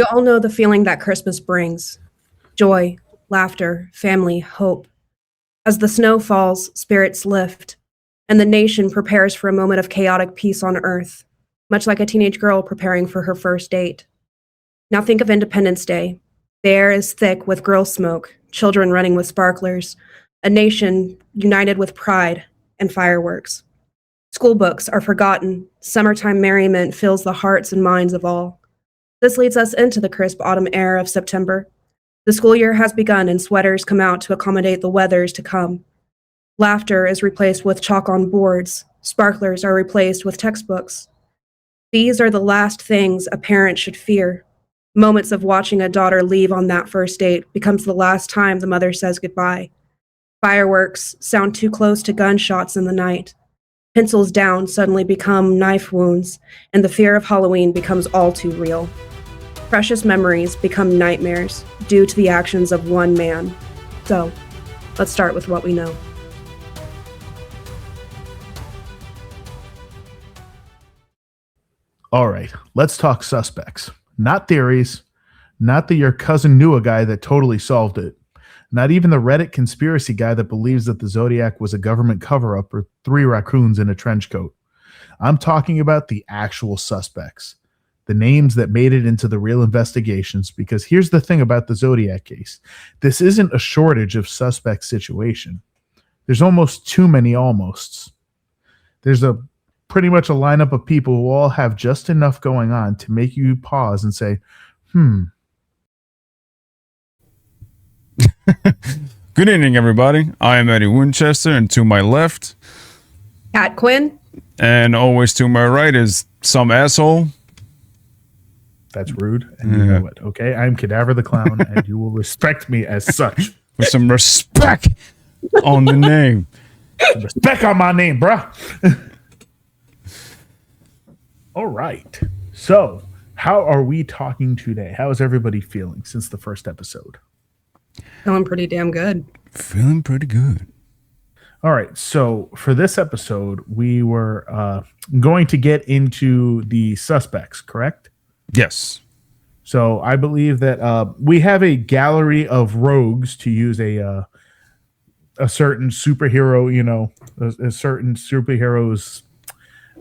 We all know the feeling that Christmas brings: joy, laughter, family, hope. As the snow falls, spirits lift, and the nation prepares for a moment of chaotic peace on Earth, much like a teenage girl preparing for her first date. Now think of Independence Day. The air is thick with grill smoke, children running with sparklers, a nation united with pride and fireworks. School books are forgotten. Summertime merriment fills the hearts and minds of all. This leads us into the crisp autumn air of September. The school year has begun and sweaters come out to accommodate the weathers to come. Laughter is replaced with chalk on boards. Sparklers are replaced with textbooks. These are the last things a parent should fear. Moments of watching a daughter leave on that first date becomes the last time the mother says goodbye. Fireworks sound too close to gunshots in the night. Pencils down suddenly become knife wounds, and the fear of Halloween becomes all too real. Precious memories become nightmares due to the actions of one man. So, let's start with what we know. All right, let's talk suspects. Not theories, not that your cousin knew a guy that totally solved it, not even the Reddit conspiracy guy that believes that the Zodiac was a government cover-up or 3 raccoons in a trench coat. I'm talking about the actual suspects, the names that made it into the real investigations, because here's the thing about the Zodiac case. This isn't a shortage of suspect situation. There's almost too many almosts. There's pretty much a lineup of people who all have just enough going on to make you pause and say, Good evening, everybody. I am Eddie Winchester, and to my left, Kat Quinn? and always to my right is some asshole. That's rude, and you know it, okay? I'm Cadaver the Clown, and you will respect me as such. With some respect on the name. Some respect on my name, bruh. All right. So, how are we talking today? How is everybody feeling since the first episode? Feeling pretty damn good. Feeling pretty good. All right. So, for this episode, we were going to get into the suspects, correct? Yes. So, I believe that we have a gallery of rogues, to use a certain superhero, a certain superhero's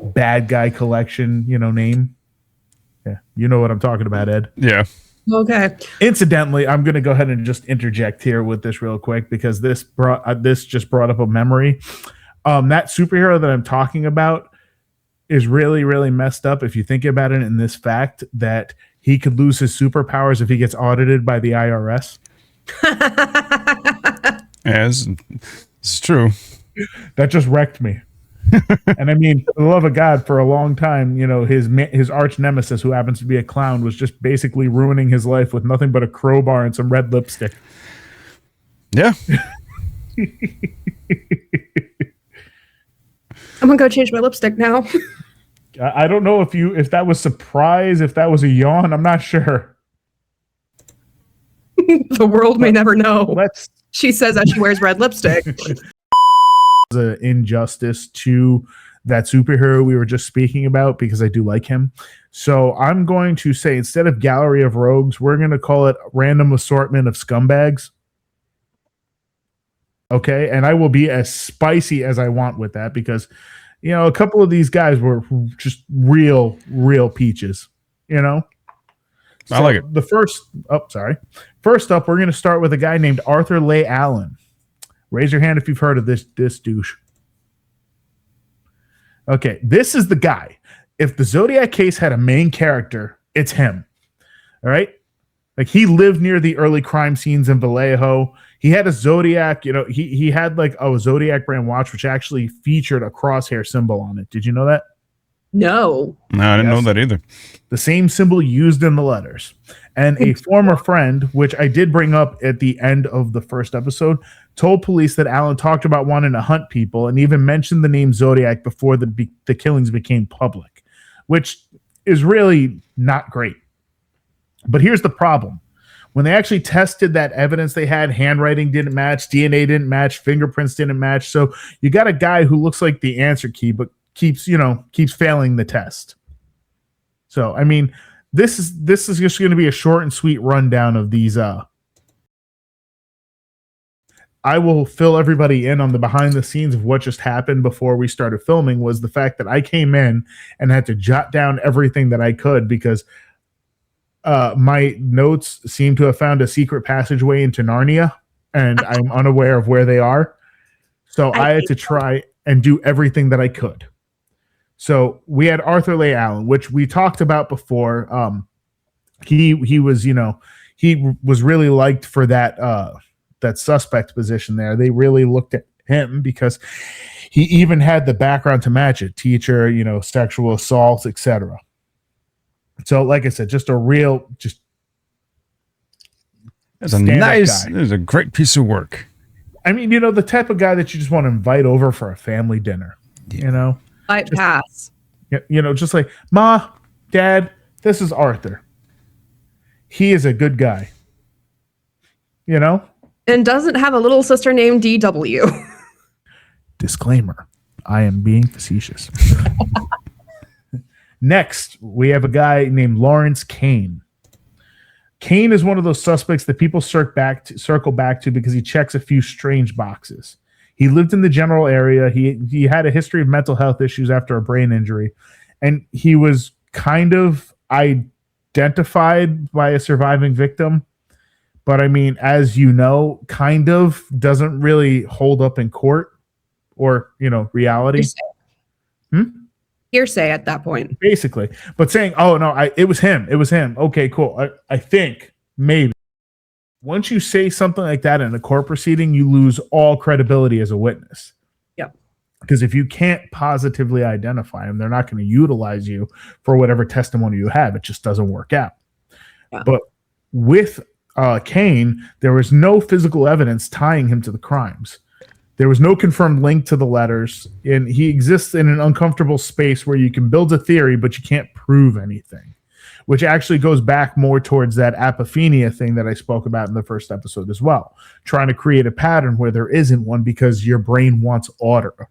bad guy collection, name. Yeah, you know what I'm talking about, Ed. Yeah. Okay. Incidentally, I'm going to go ahead and just interject here with this real quick, because this just brought up a memory. That superhero that I'm talking about is really, really messed up if you think about it, in this fact that he could lose his superpowers if he gets audited by the IRS. As it's true. That just wrecked me. And I mean, for the love of God, for a long time, his arch nemesis, who happens to be a clown, was just basically ruining his life with nothing but a crowbar and some red lipstick. Yeah. I'm gonna go change my lipstick now. I don't know if that was surprise, if that was a yawn. I'm not sure. The world may never know. Let's. She says that she wears red lipstick. An injustice to that superhero we were just speaking about, because I do like him. So I'm going to say, instead of gallery of rogues, we're going to call it random assortment of scumbags. Okay, and I will be as spicy as I want with that, because a couple of these guys were just real peaches. So I like it. First up, we're going to start with a guy named Arthur Leigh Allen. Raise your hand if you've heard of this douche. Okay, this is the guy. If the Zodiac case had a main character, it's him. All right? Like, he lived near the early crime scenes in Vallejo. He had a Zodiac, he had like a Zodiac brand watch, which actually featured a crosshair symbol on it. Did you know that? No. No, I didn't know that either. The same symbol used in the letters. And a former friend, which I did bring up at the end of the first episode, told police that Allen talked about wanting to hunt people and even mentioned the name Zodiac before the killings became public, which is really not great. But here's the problem. When they actually tested that evidence they had, handwriting didn't match, DNA didn't match, fingerprints didn't match. So you got a guy who looks like the answer key, but keeps failing the test. So, I mean, this is just going to be a short and sweet rundown of these. I will fill everybody in on the behind the scenes of what just happened before we started filming. Was the fact that I came in and had to jot down everything that I could because my notes seem to have found a secret passageway into Narnia, and I'm unaware of where they are. So I had to try and do everything that I could. So we had Arthur Leigh Allen, which we talked about before. He was, he was really liked for that suspect position there. They really looked at him because he even had the background to match it. Teacher, sexual assaults, etc. So, like I said, just a real, it's a great piece of work. I mean, the type of guy that you just want to invite over for a family dinner, Pass. Just like, Ma, Dad, this is Arthur. He is a good guy. And doesn't have a little sister named DW. Disclaimer, I am being facetious. Next, we have a guy named Lawrence Kane. Kane is one of those suspects that people circle back to because he checks a few strange boxes. He lived in the general area. He had a history of mental health issues after a brain injury, and he was kind of identified by a surviving victim. But I mean, as you know, kind of doesn't really hold up in court or, reality. Hearsay at that point. Basically. But saying, oh, no, it was him. It was him. Okay, cool. I think maybe. Once you say something like that in a court proceeding, you lose all credibility as a witness. Yep. Because if you can't positively identify them, they're not going to utilize you for whatever testimony you have. It just doesn't work out. Yeah. But with Kane, there was no physical evidence tying him to the crimes. There was no confirmed link to the letters, and he exists in an uncomfortable space where you can build a theory, but you can't prove anything, which actually goes back more towards that apophenia thing that I spoke about in the first episode as well, trying to create a pattern where there isn't one because your brain wants order.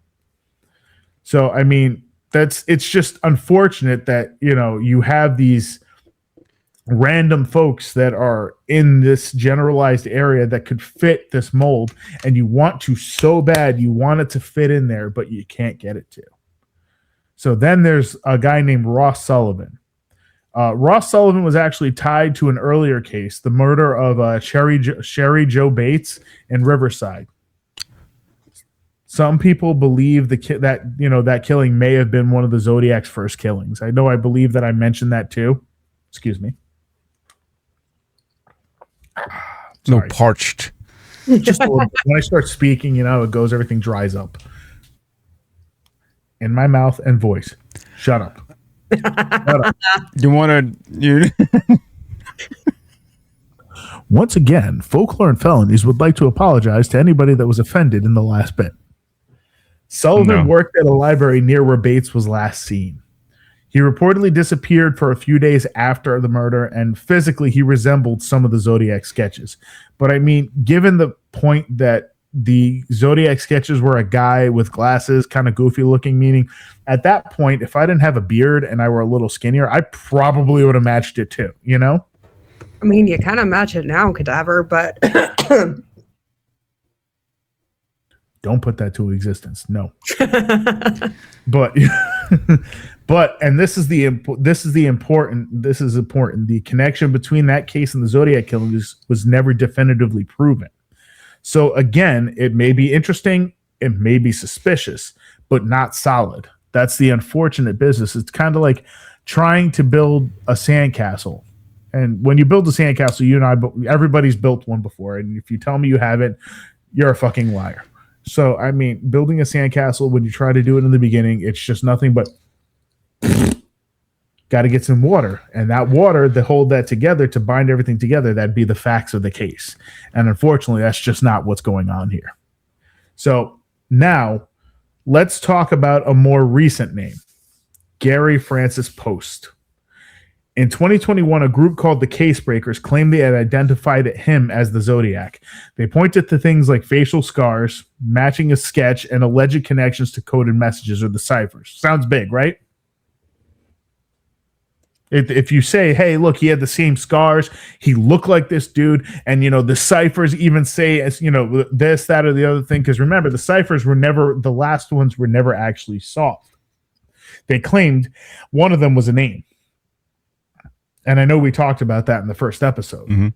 So, I mean, it's just unfortunate that, you have these random folks that are in this generalized area that could fit this mold, and you want to so bad, you want it to fit in there, but you can't get it to. So then there's a guy named Ross Sullivan. Ross Sullivan was actually tied to an earlier case, the murder of Sherry Joe Bates in Riverside. Some people believe that killing may have been one of the Zodiac's first killings. I believe that I mentioned that too. Excuse me. No, parched. Just a little bit. When I start speaking, it goes, everything dries up. In my mouth and voice. Shut up. Shut up. You want to... Once again, Folklore and Felonies would like to apologize to anybody that was offended in the last bit. Sullivan worked at a library near where Bates was last seen. He reportedly disappeared for a few days after the murder, and physically he resembled some of the Zodiac sketches. But I mean, given the point that the Zodiac sketches were a guy with glasses, kind of goofy looking, meaning at that point, if I didn't have a beard and I were a little skinnier, I probably would have matched it too, I mean, you kind of match it now, Cadaver, but... Don't put that to existence. No. But and this is important. The connection between that case and the Zodiac killings was never definitively proven. So again, it may be interesting, it may be suspicious, but not solid. That's the unfortunate business. It's kind of like trying to build a sandcastle. And when you build a sandcastle, everybody's built one before. And if you tell me you haven't, you're a fucking liar. So, I mean, building a sandcastle, when you try to do it in the beginning, it's just nothing but got to get some water. And that water, to hold that together, to bind everything together, that'd be the facts of the case. And unfortunately, that's just not what's going on here. So now let's talk about a more recent name, Gary Francis Post. In 2021, a group called the Case Breakers claimed they had identified him as the Zodiac. They pointed to things like facial scars, matching a sketch, and alleged connections to coded messages or the ciphers. Sounds big, right? If you say, hey, look, he had the same scars, he looked like this dude, and the ciphers even say, as this, that, or the other thing, because remember, the ciphers the last ones were never actually solved. They claimed one of them was a name. And I know we talked about that in the first episode. Mm-hmm.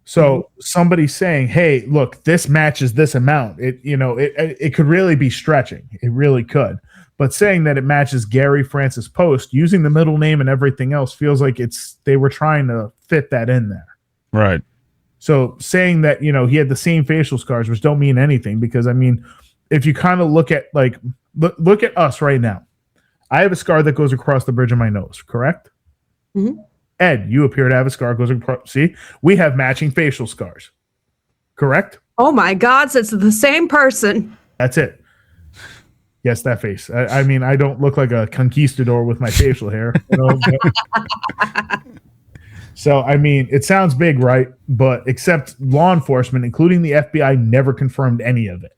So somebody saying, hey, look, this matches this amount. It could really be stretching. It really could. But saying that it matches Gary Francis Post using the middle name and everything else feels like they were trying to fit that in there. Right. So saying that, he had the same facial scars, which don't mean anything, because if you kind of look at look at us right now. I have a scar that goes across the bridge of my nose, correct? Mm-hmm. Ed, you appear to have a scar goes across. See, we have matching facial scars, correct? Oh my God, so it's the same person. That's it. Yes, that face. I don't look like a conquistador with my facial hair. So, it sounds big, right? But except law enforcement, including the FBI, never confirmed any of it.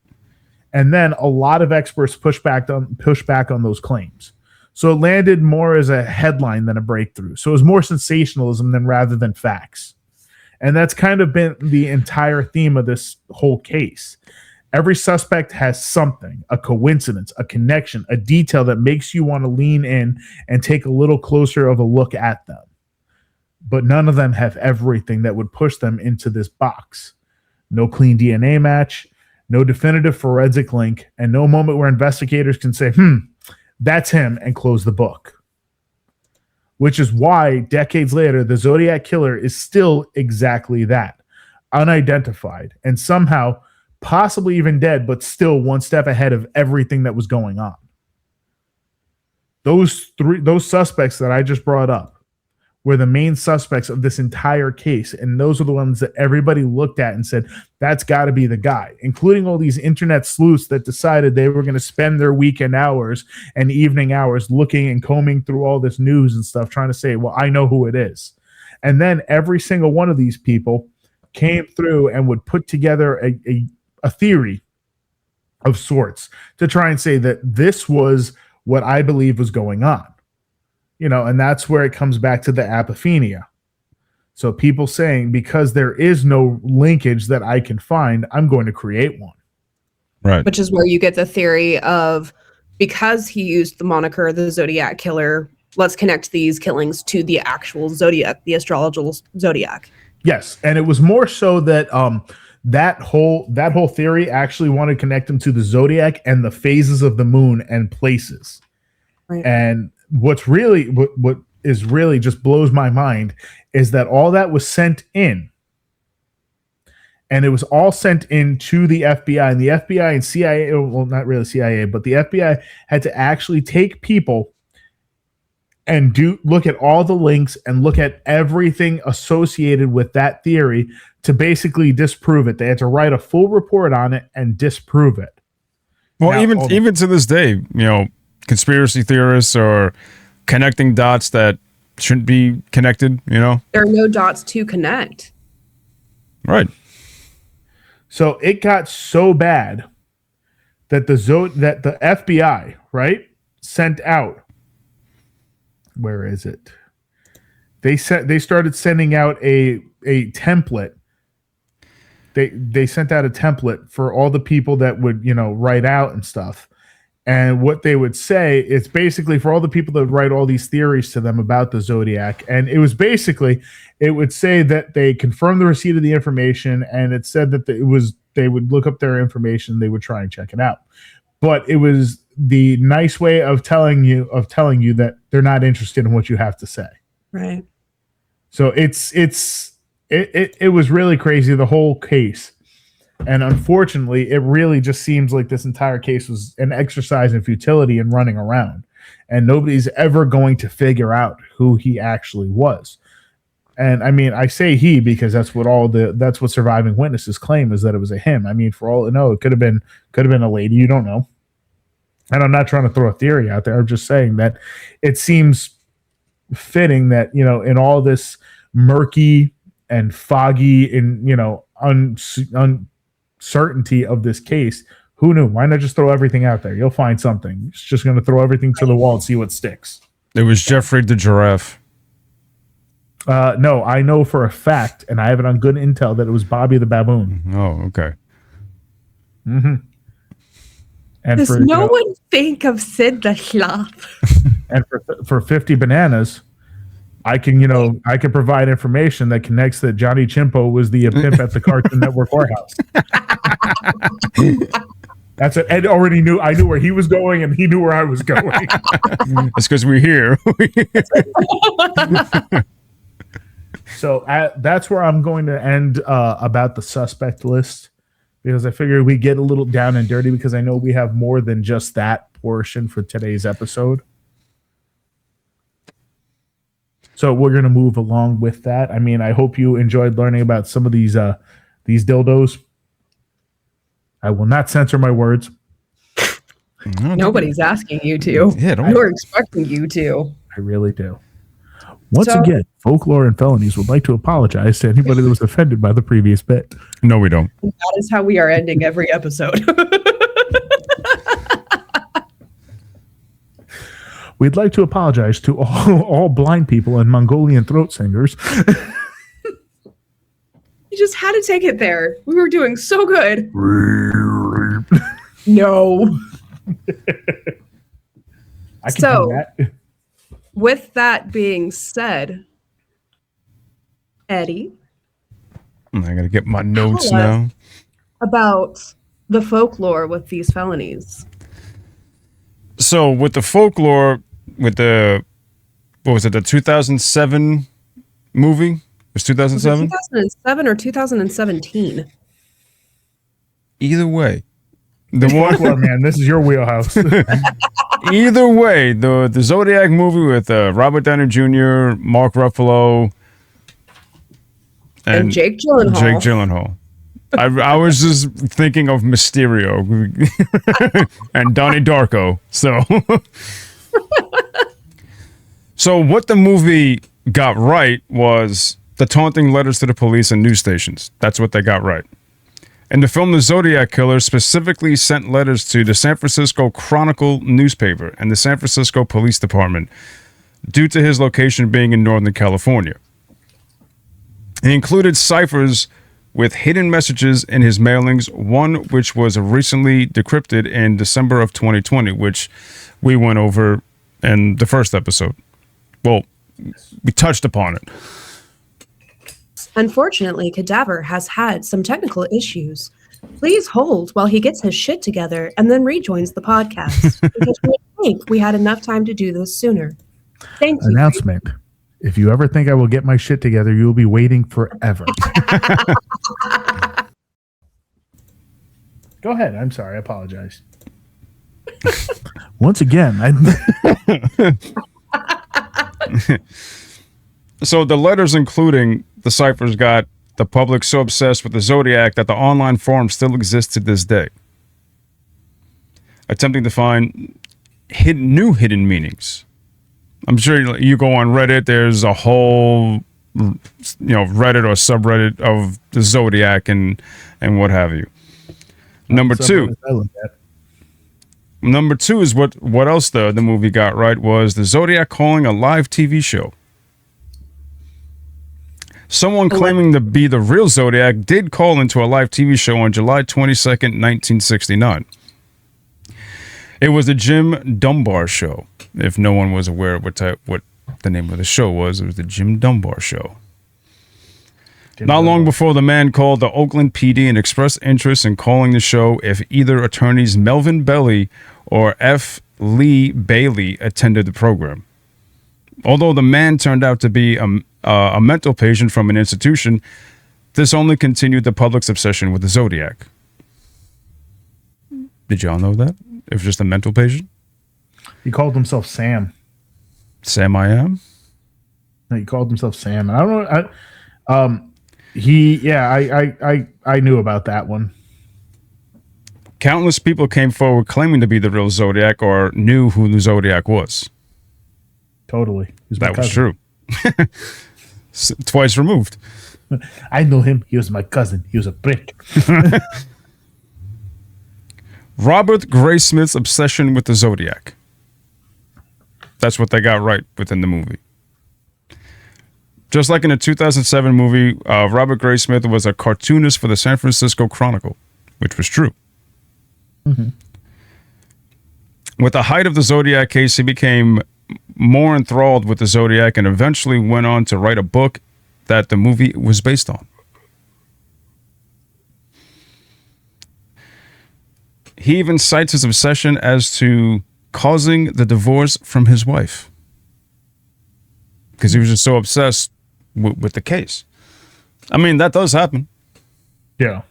And then a lot of experts push back on those claims. So it landed more as a headline than a breakthrough. So it was more sensationalism rather than facts. And that's kind of been the entire theme of this whole case. Every suspect has something, a coincidence, a connection, a detail that makes you want to lean in and take a little closer of a look at them. But none of them have everything that would push them into this box. No clean DNA match, no definitive forensic link, and no moment where investigators can say, that's him, and close the book. Which is why, decades later, the Zodiac killer is still exactly that. Unidentified, and somehow possibly even dead, but still one step ahead of everything that was going on. Those suspects that I just brought up were the main suspects of this entire case, and those are the ones that everybody looked at and said, that's got to be the guy, including all these internet sleuths that decided they were going to spend their weekend hours and evening hours looking and combing through all this news and stuff, trying to say, well, I know who it is. And then every single one of these people came through and would put together a theory of sorts to try and say that this was what I believe was going on. And that's where it comes back to the apophenia. So people saying, because there is no linkage that I can find, I'm going to create one. Right. Which is where you get the theory of, because he used the moniker the Zodiac Killer, let's connect these killings to the actual Zodiac, the astrological Zodiac. Yes, and it was more so that that whole theory actually wanted to connect him to the Zodiac and the phases of the moon and places. Right. And what is really just blows my mind is that all that was sent in, and it was all sent in to the FBI, and the FBI and CIA, well, not really CIA, but the FBI had to actually take people and look at all the links and look at everything associated with that theory to basically disprove it. They had to write a full report on it and disprove it. Well, Now, even to this day, conspiracy theorists are connecting dots that shouldn't be connected, There are no dots to connect. Right. So it got so bad that the FBI, right, sent out, where is it? They started sending out a template. They sent out a template for all the people that would, write out and stuff. And what they would say is basically for all the people that write all these theories to them about the Zodiac. And it was basically, it would say that they confirmed the receipt of the information, and it said that they would look up their information, they would try and check it out. But it was the nice way of telling you that they're not interested in what you have to say. Right. So it was really crazy, the whole case. And unfortunately, it really just seems like this entire case was an exercise in futility and running around. And nobody's ever going to figure out who he actually was. And I say he because that's what surviving witnesses claim, is that it was a him. For all I know, it could have been a lady. You don't know. And I'm not trying to throw a theory out there. I'm just saying that it seems fitting that, in all this murky and foggy and, uncertainty of this case, who knew? Why not just throw everything out there? You'll find something. It's just going to throw everything to the wall and see what sticks. It was Jeffrey the Giraffe. No, I know for a fact, and I have it on good intel, that it was Bobby the Baboon. Oh, okay. Mm-hmm. And Does no one think of Sid the Sloth? And for 50 bananas, I can provide information that connects that Johnny Chimpo was the pimp at the Cartoon Network warehouse. That's it. Ed already knew. I knew where he was going, and he knew where I was going. That's because we're here. So that's where I'm going to end about the suspect list, because I figured we get a little down and dirty, because I know we have more than just that portion for today's episode. So we're going to move along with that. I mean, I hope you enjoyed learning about some of these dildos. I will not censor my words. Nobody's asking you to. Yeah, We're expecting you to. I really do. Once again, Folklore and Felonies would like to apologize to anybody that was offended by the previous bit. No, we don't. That is how we are ending every episode. We'd like to apologize to all blind people and Mongolian throat singers. You just had to take it there. We were doing so good. No. I can do that. With that being said, Eddie, I gotta get my notes now. About the folklore with these felonies. So with the folklore, with the, what was it, the 2007 movie? It was 2007? 2007 or 2017? Either way. The Folklore, man, this is your wheelhouse. Either way, the Zodiac movie with Robert Downey Jr., Mark Ruffalo, and Jake Gyllenhaal. I was just thinking of Mysterio and Donnie Darko. So what the movie got right was the taunting letters to the police and news stations. That's what they got right. In the film, the Zodiac Killer specifically sent letters to the San Francisco Chronicle newspaper and the San Francisco Police Department due to his location being in Northern California. He included ciphers with hidden messages in his mailings, one which was recently decrypted in December of 2020, which we went over in the first episode. Well, we touched upon it. Unfortunately, Cadaver has had some technical issues. Please hold while he gets his shit together and then rejoins the podcast, because we think we had enough time to do this sooner. Thank you. Announcement. If you ever think I will get my shit together, you will be waiting forever. Go ahead. I'm sorry. I apologize. Once again, So the letters, including the ciphers, got the public so obsessed with the Zodiac that the online forum still exists to this day, attempting to find new hidden meanings. I'm sure you go on Reddit, there's a whole, Reddit or subreddit of the Zodiac and what have you. Number two is what else the movie got right was the Zodiac calling a live TV show. Someone claiming to be the real Zodiac did call into a live TV show on July 22nd, 1969. It was the Jim Dunbar Show. If no one was aware of what the name of the show was, it was the Jim Dunbar Show. Not long before, the man called the Oakland PD and expressed interest in calling the show if either attorneys Melvin Belly or F. Lee Bailey attended the program. Although the man turned out to be a mental patient from an institution, this only continued the public's obsession with the Zodiac. Did y'all know that? It was just a mental patient? He called himself Sam. Sam I Am? No, he called himself Sam. I don't know. I knew about that one. Countless people came forward claiming to be the real Zodiac or knew who the Zodiac was. Totally. That was true. Twice removed. I know him. He was my cousin. He was a prick. Robert Graysmith's obsession with the Zodiac. That's what they got right within the movie. Just like in the 2007 movie, Robert Graysmith was a cartoonist for the San Francisco Chronicle, which was true. Mm-hmm. With the height of the Zodiac case, he became more enthralled with the Zodiac and eventually went on to write a book that the movie was based on. He even cites his obsession as to causing the divorce from his wife because he was just so obsessed with the case. I mean, that does happen. Yeah.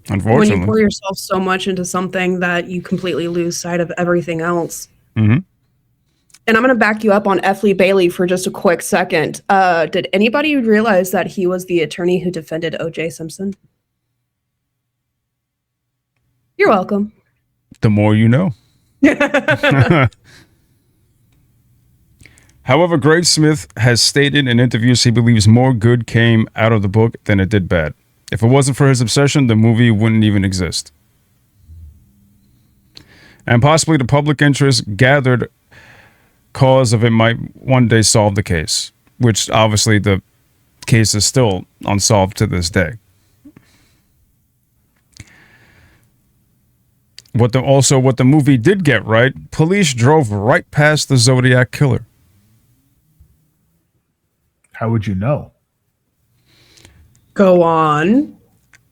Unfortunately. When you pour yourself so much into something that you completely lose sight of everything else. Mm-hmm. And I'm going to back you up on F. Lee Bailey for just a quick second. Did anybody realize that he was the attorney who defended O.J. Simpson? You're welcome. The more you know. However, Graysmith has stated in interviews he believes more good came out of the book than it did bad. If it wasn't for his obsession, the movie wouldn't even exist. And possibly the public interest gathered cause of it might one day solve the case, which obviously the case is still unsolved to this day. What the movie did get right, police drove right past the Zodiac killer. How would you know? Go on.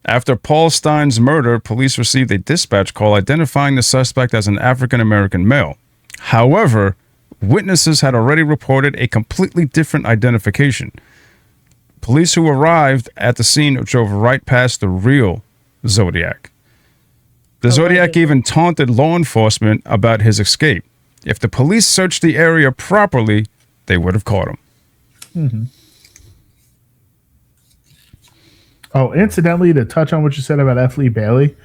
After Paul Stein's murder, police received a dispatch call identifying the suspect as an African-American male. However, witnesses had already reported a completely different identification. Police who arrived at the scene drove right past the real Zodiac. The Zodiac even taunted law enforcement about his escape. If the police searched the area properly, they would have caught him. Mm-hmm. Oh, incidentally, to touch on what you said about F. Lee Bailey,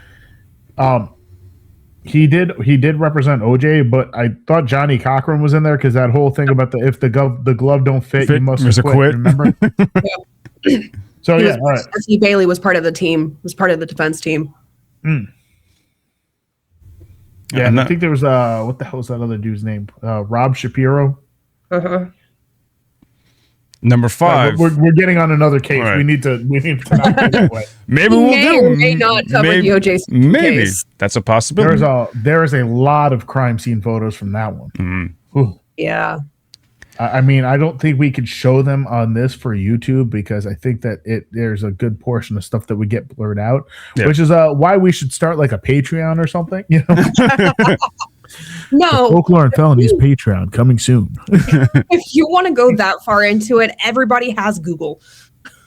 he did represent OJ, but I thought Johnny Cochran was in there because that whole thing about if the glove don't fit, you must have quit. Remember? So yeah, all right. F. Lee Bailey was part of the team. Was part of the defense team. Mm. Yeah, and I think there was what the hell was that other dude's name? Rob Shapiro. Uh-huh. Number 5. We're getting on another case. Right. We need to knock that away. Maybe we'll do. Or may not cover the O.J. Maybe case. That's a possibility. There is a lot of crime scene photos from that one. Mm-hmm. Yeah. I mean, I don't think we could show them on this for YouTube because I think that there's a good portion of stuff that would get blurred out, which is why we should start like a Patreon or something. You know. No. Folklore and Felonies Patreon coming soon. If you want to go that far into it, everybody has Google.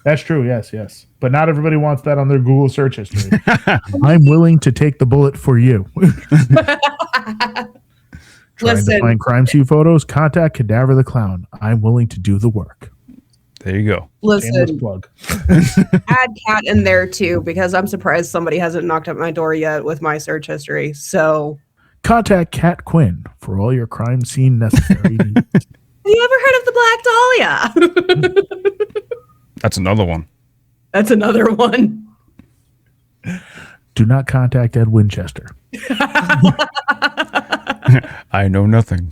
That's true. Yes. But not everybody wants that on their Google search history. I'm willing to take the bullet for you. Trying to find crime scene photos? Contact Cadaver the Clown. I'm willing to do the work. There you go. Listen, plug. add Cat in there too, because I'm surprised somebody hasn't knocked at my door yet with my search history. So contact Cat Quinn for all your crime scene necessary needs. Have you ever heard of the Black Dahlia? That's another one. That's another one. Do not contact Ed Winchester. I know nothing.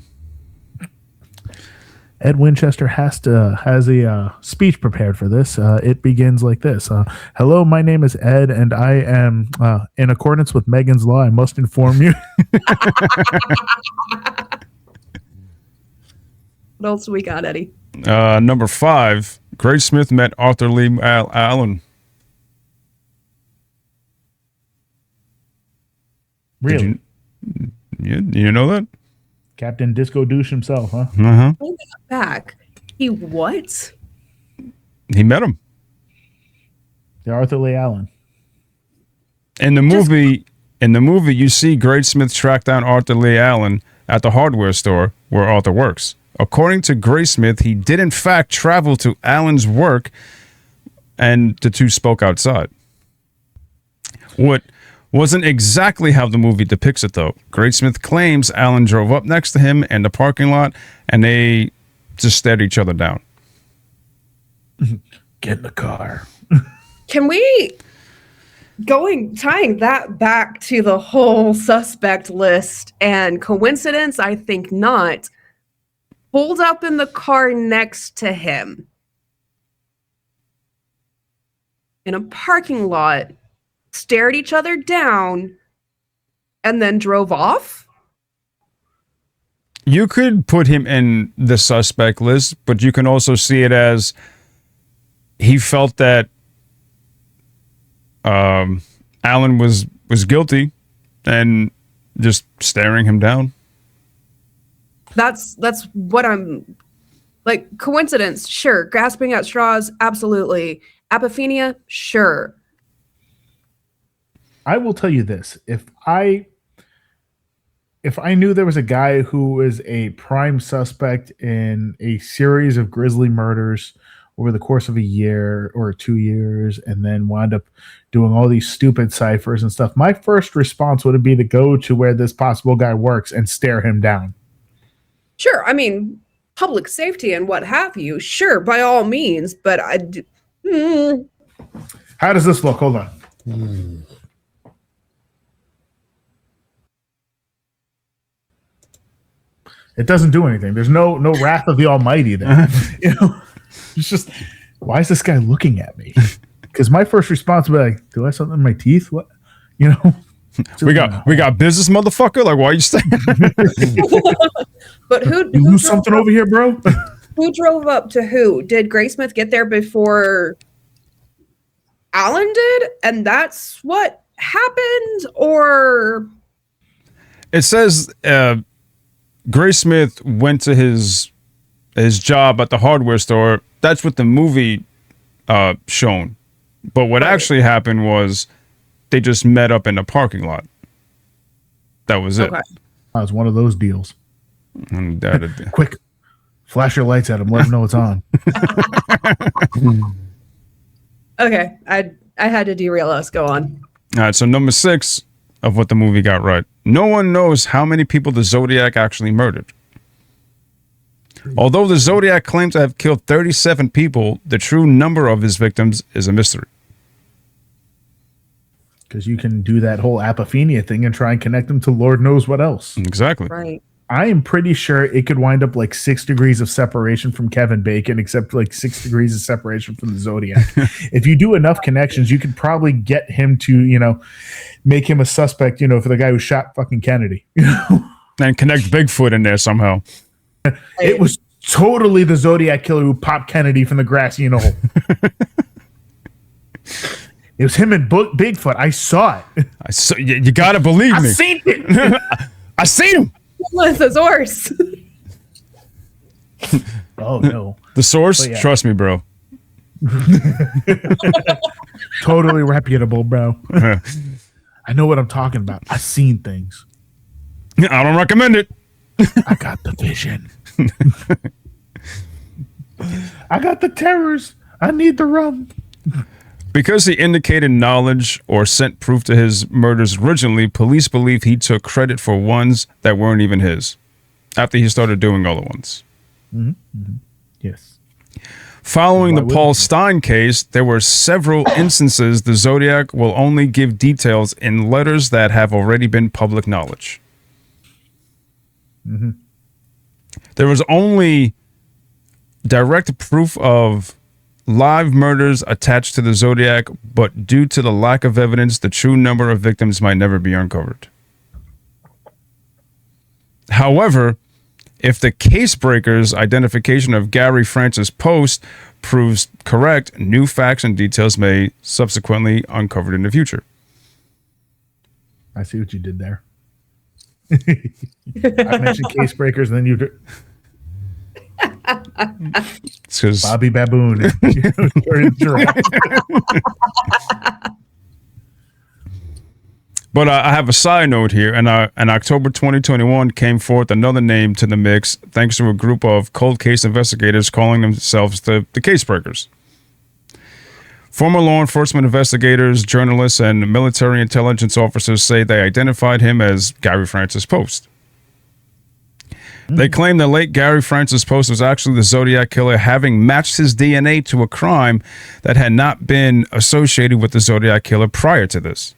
Ed Winchester has a speech prepared for this. It begins like this. Hello, my name is Ed, and I am, in accordance with Megan's Law, I must inform you. What else do we got, Eddie? Number 5, Graysmith met Arthur Lee Allen. Really? You know that? Captain Disco Douche himself, huh? Uh-huh. Back. He what? He met him. The Arthur Lee Allen. In the movie, you see Graysmith track down Arthur Lee Allen at the hardware store where Arthur works. According to Graysmith, he did in fact travel to Allen's work, and the two spoke outside. What wasn't exactly how the movie depicts it, though. Graysmith claims Allen drove up next to him in the parking lot, and they just stared each other down. Get in the car. Can we, tying that back to the whole suspect list and coincidence, I think not, pulled up in the car next to him. in a parking lot, stared each other down, and then drove off? You could put him in the suspect list, but you can also see it as he felt that Alan was guilty and just staring him down. That's what I'm like. Coincidence, sure. Grasping at straws, absolutely. Apophenia, sure. I will tell you this: if I knew there was a guy who was a prime suspect in a series of grisly murders over the course of a year or 2 years, and then wound up doing all these stupid ciphers and stuff, my first response would be to go to where this possible guy works and stare him down. Sure, I mean, public safety and what have you, sure, by all means, but How does this look? Hold on. It doesn't do anything. There's no wrath of the Almighty there. It's just, why is this guy looking at me? Because my first response would be like, do I have something in my teeth? What? We got business, motherfucker. Like, why are you staying? But who You lose something over here, bro? Who drove up to who? Did Graysmith get there before Alan did? And that's what happened? Or It says Graysmith went to his job at the hardware store. That's what the movie shown. But what actually happened was they just met up in the parking lot. That was it. Okay. That was one of those deals. And Quick, flash your lights at him. Let him know it's on. Okay, I had to derail us. Go on. All right, so number 6 of what the movie got right. No one knows how many people the Zodiac actually murdered. Although the Zodiac claims to have killed 37 people, the true number of his victims is a mystery. Because you can do that whole apophenia thing and try and connect them to Lord knows what else. Exactly. Right. I am pretty sure it could wind up like 6 degrees of separation from Kevin Bacon, except like 6 degrees of separation from the Zodiac. If you do enough connections, you could probably get him to, make him a suspect, for the guy who shot fucking Kennedy. And connect Bigfoot in there somehow. It was totally the Zodiac killer who popped Kennedy from the grassy in a hole. It was him and Bigfoot. I saw it. You gotta believe me. I seen it. I seen him. With his horse. Oh no. The source? Yeah. Trust me, bro. Totally reputable, bro. I know what I'm talking about. I've seen things. I don't recommend it. I got the vision. I got the terrors. I need the rum. Because he indicated knowledge or sent proof to his murders originally, police believe he took credit for ones that weren't even his after he started doing other ones. Mm-hmm. Mm-hmm. Yes. Following the Paul Stein case, there were several instances the Zodiac will only give details in letters that have already been public knowledge. Mm-hmm. There was only direct proof of live murders attached to the Zodiac, but due to the lack of evidence, the true number of victims might never be uncovered. However, if the case breaker's identification of Gary Francis Post proves correct, new facts and details may subsequently uncovered in the future. I see what you did there. I mentioned case breakers, and then you did. It's 'cause Bobby Baboon. But I have a side note here. In October 2021 came forth another name to the mix thanks to a group of cold case investigators calling themselves the Case Breakers. Former law enforcement investigators, journalists, and military intelligence officers say they identified him as Gary Francis Post. They claim the late Gary Francis Post was actually the Zodiac killer, having matched his DNA to a crime that had not been associated with the Zodiac killer prior to this.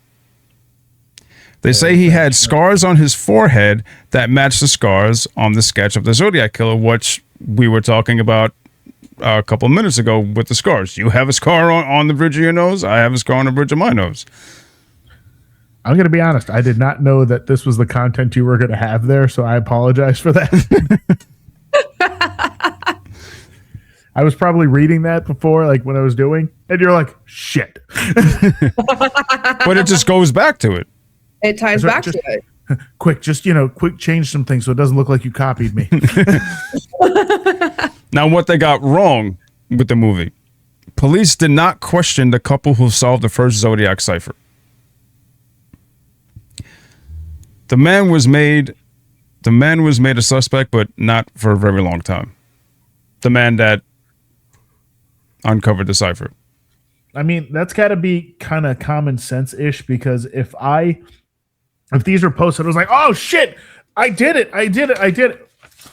They say he had scars on his forehead that matched the scars on the sketch of the Zodiac killer, which we were talking about a couple of minutes ago with the scars. You have a scar on the bridge of your nose. I have a scar on the bridge of my nose. I'm going to be honest. I did not know that this was the content you were going to have there, so I apologize for that. I was probably reading that before, like when I was doing, and you're like, shit. But it just goes back to it. It ties back to it. Quick, just, quick change some things so it doesn't look like you copied me. Now, what they got wrong with the movie. Police did not question the couple who solved the first Zodiac cipher. The man was made a suspect, but not for a very long time. The man that uncovered the cipher. I mean, that's got to be kind of common sense-ish, because if these were posted, I was like, oh shit, I did it.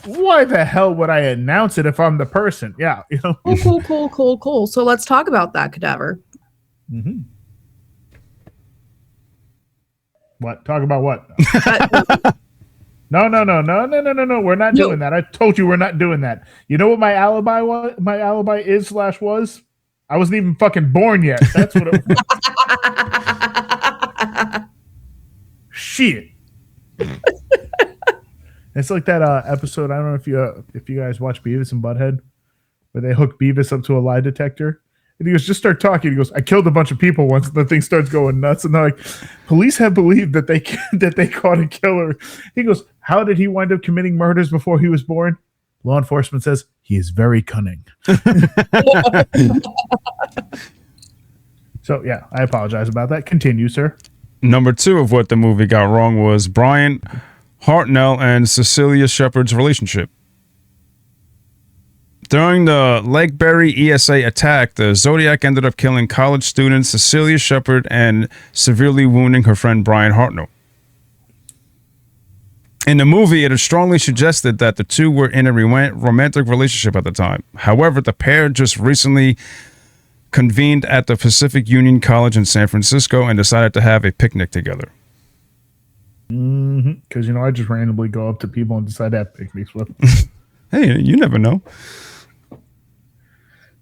Why the hell would I announce it if I'm the person? Yeah, Cool. So let's talk about that cadaver. Mm-hmm. What? Talk about what? No. We're not doing that. I told you we're not doing that. You know what my alibi was? My alibi was? I wasn't even fucking born yet. That's what it was. Shit. It's like that episode. I don't know if you guys watch Beavis and Butthead, where they hook Beavis up to a lie detector. And he goes, just start talking. He goes, I killed a bunch of people once. And the thing starts going nuts. And they're like, police have believed that they caught a killer. He goes, how did he wind up committing murders before he was born? Law enforcement says he is very cunning. So, yeah, I apologize about that. Continue, sir. Number 2 of what the movie got wrong was Brian Hartnell and Cecilia Shepard's relationship. During the Lakeberry ESA attack, the Zodiac ended up killing college student Cecilia Shepard and severely wounding her friend Brian Hartnell. In the movie, it is strongly suggested that the two were in a romantic relationship at the time. However, the pair just recently convened at the Pacific Union College in San Francisco and decided to have a picnic together. Because, I just randomly go up to people and decide to have picnics with them. Hey, you never know.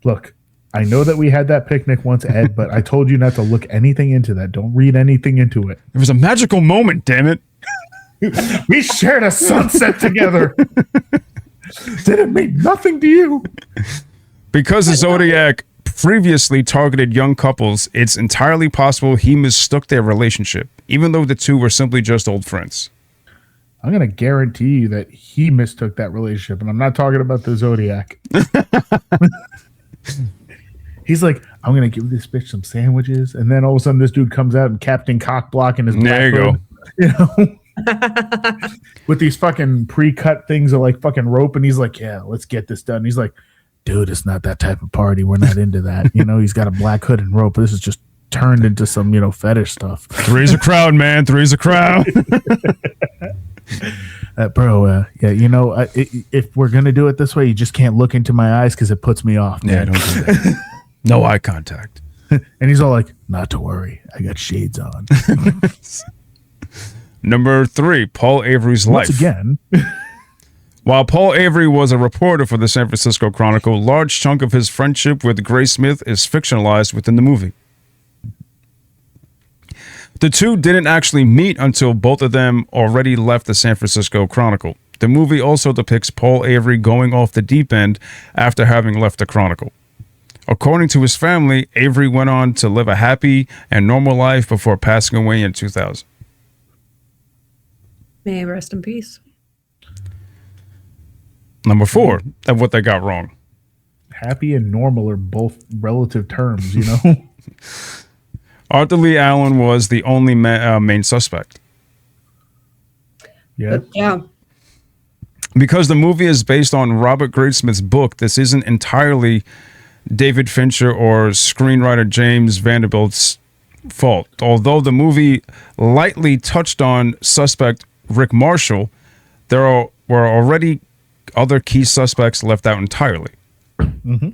Look, I know that we had that picnic once, Ed, but I told you not to look anything into that. Don't read anything into it. It was a magical moment, damn it. We shared a sunset together. Did it mean nothing to you? Because the Zodiac previously targeted young couples, it's entirely possible he mistook their relationship, even though the two were simply just old friends. I'm going to guarantee you that he mistook that relationship, and I'm not talking about the Zodiac. He's like, I'm going to give this bitch some sandwiches, and then all of a sudden this dude comes out and Captain Cockblock in his black There you hood, go. With these fucking pre-cut things of like fucking rope, and he's like, yeah, let's get this done. He's like, dude, it's not that type of party. We're not into that. He's got a black hood and rope. This is just turned into some, fetish stuff. Three's a crowd, man. Three's a crowd. Bro, if we're going to do it this way, you just can't look into my eyes because it puts me off. Man. Yeah, don't do that. No eye contact. And he's all like, not to worry. I got shades on. Number 3, Paul Avery's life. Once again. While Paul Avery was a reporter for the San Francisco Chronicle, a large chunk of his friendship with Grace Smith is fictionalized within the movie. The two didn't actually meet until both of them already left the San Francisco Chronicle. The movie also depicts Paul Avery going off the deep end after having left the Chronicle. According to his family, Avery went on to live a happy and normal life before passing away in 2000. May he rest in peace. Number 4, of what they got wrong. Happy and normal are both relative terms, Arthur Lee Allen was the only main suspect. Yeah. Yeah. Because the movie is based on Robert Graysmith's book, this isn't entirely David Fincher or screenwriter James Vanderbilt's fault. Although the movie lightly touched on suspect Rick Marshall, were already other key suspects left out entirely. Mm-hmm.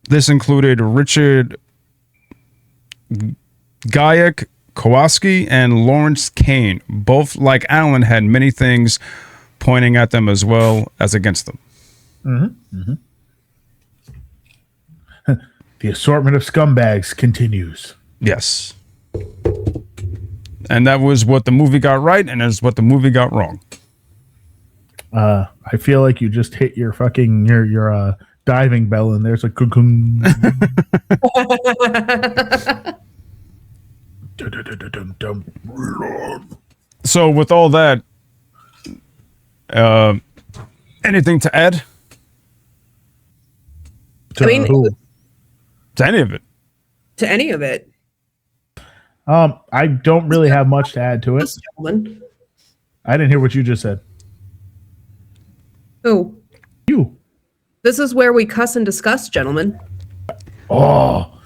This included Richard Kowalski and Lawrence Kane. Both, like Allen, had many things pointing at them as well as against them. The assortment of scumbags continues. Yes. And that was what the movie got right, and that's what the movie got wrong. I feel like you just hit your fucking your diving bell, and there's a cocoon. So with all that, anything to add I mean, to any of it? to any of it. I don't really have much to add to it. Gentlemen. I didn't hear what you just said. Oh, You. this is where we cuss and discuss, gentlemen. Oh,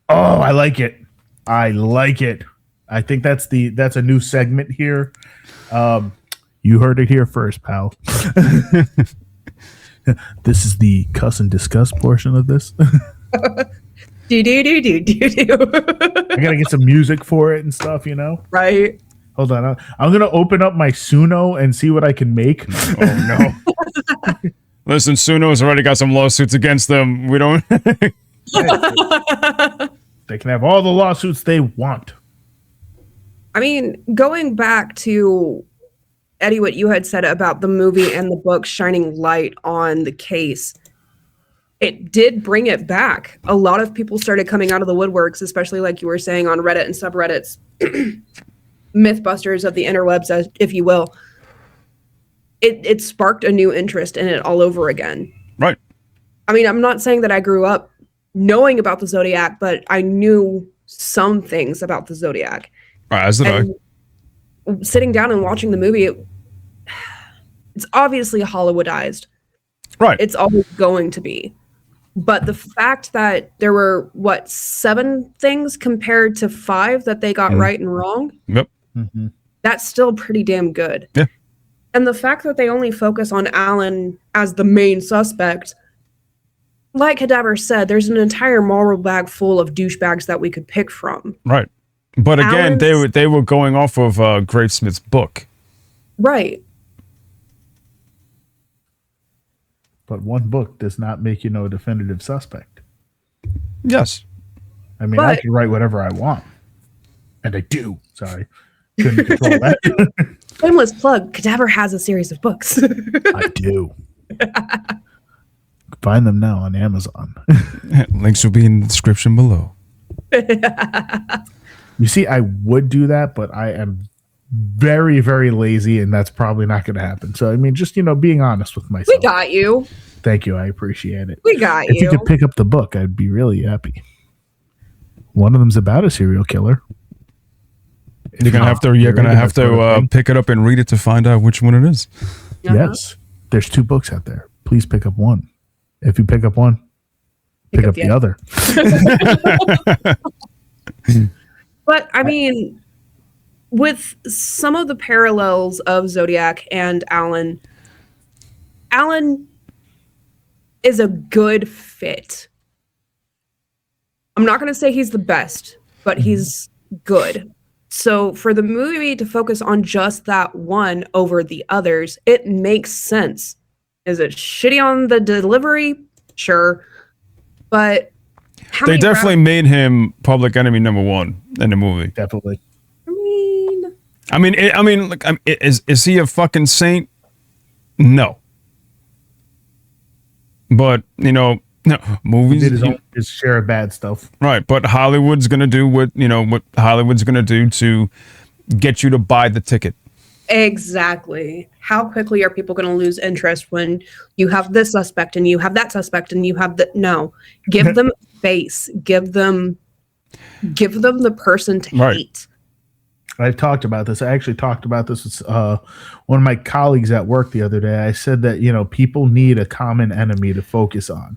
I like it. I like it. I think that's a new segment here. You heard it here first, pal. This is the cuss and discuss portion of this. Do. I gotta get some music for it and stuff, you know. Right. Hold on, I'm gonna open up my Suno and see what I can make. Oh no! Listen, Suno's already got some lawsuits against them. We don't. They can have all the lawsuits they want. I mean, going back to Eddie, what you had said about the movie and the book shining light on the case, it did bring it back. A lot of people started coming out of the woodworks, especially like you were saying on Reddit and subreddits, mythbusters of the interwebs, as if you will. It sparked a new interest in it all over again. Right. I mean, I'm not saying that I grew up knowing about the Zodiac, but I knew some things about the Zodiac. As did I. Sitting down and watching the movie, it's obviously Hollywoodized. Right. It's always going to be. But the fact that there were, 7 things compared to 5 that they got right and wrong, Yep. that's still pretty damn good. Yeah. And the fact that they only focus on Alan as the main suspect, like Cadavers said, there's an entire moral bag full of douchebags that we could pick from. Right. But again, Alan's- they were going off of Gravesmith's book. Right. But one book does not make you a definitive suspect. Yes. I mean, I But- can write whatever I want. And I do. Sorry. Couldn't control that. Shameless plug, Cadaver has a series of books. I do. Find them now on Amazon. Links will be in the description below. You see, I would do that, but I am very, very lazy, and that's probably not going to happen. So, I mean, just, being honest with myself. We got you. Thank you. I appreciate it. We got If you could pick up the book, I'd be really happy. One of them's about a serial killer. You're gonna have to pick it up and read it to find out which one it is. Yes. There's 2 books out there. Please pick up one. If you pick up one, pick up the other. But I mean, with some of the parallels of Zodiac and Alan is a good fit. I'm not going to say he's the best, but he's good. So for the movie to focus on just that one over the others, it makes sense. Is it shitty on the delivery? Sure. But They definitely made him public enemy number 1 in the movie. Definitely. Is he a fucking saint? No. But no, movies. He did his share of bad stuff. Right, but Hollywood's gonna do what Hollywood's gonna do to get you to buy the ticket. Exactly. How quickly are people going to lose interest when you have this suspect and you have that suspect and you have that? No, give them face. Give them the person to hate. I've talked about this. I actually talked about this with one of my colleagues at work the other day. I said that, people need a common enemy to focus on.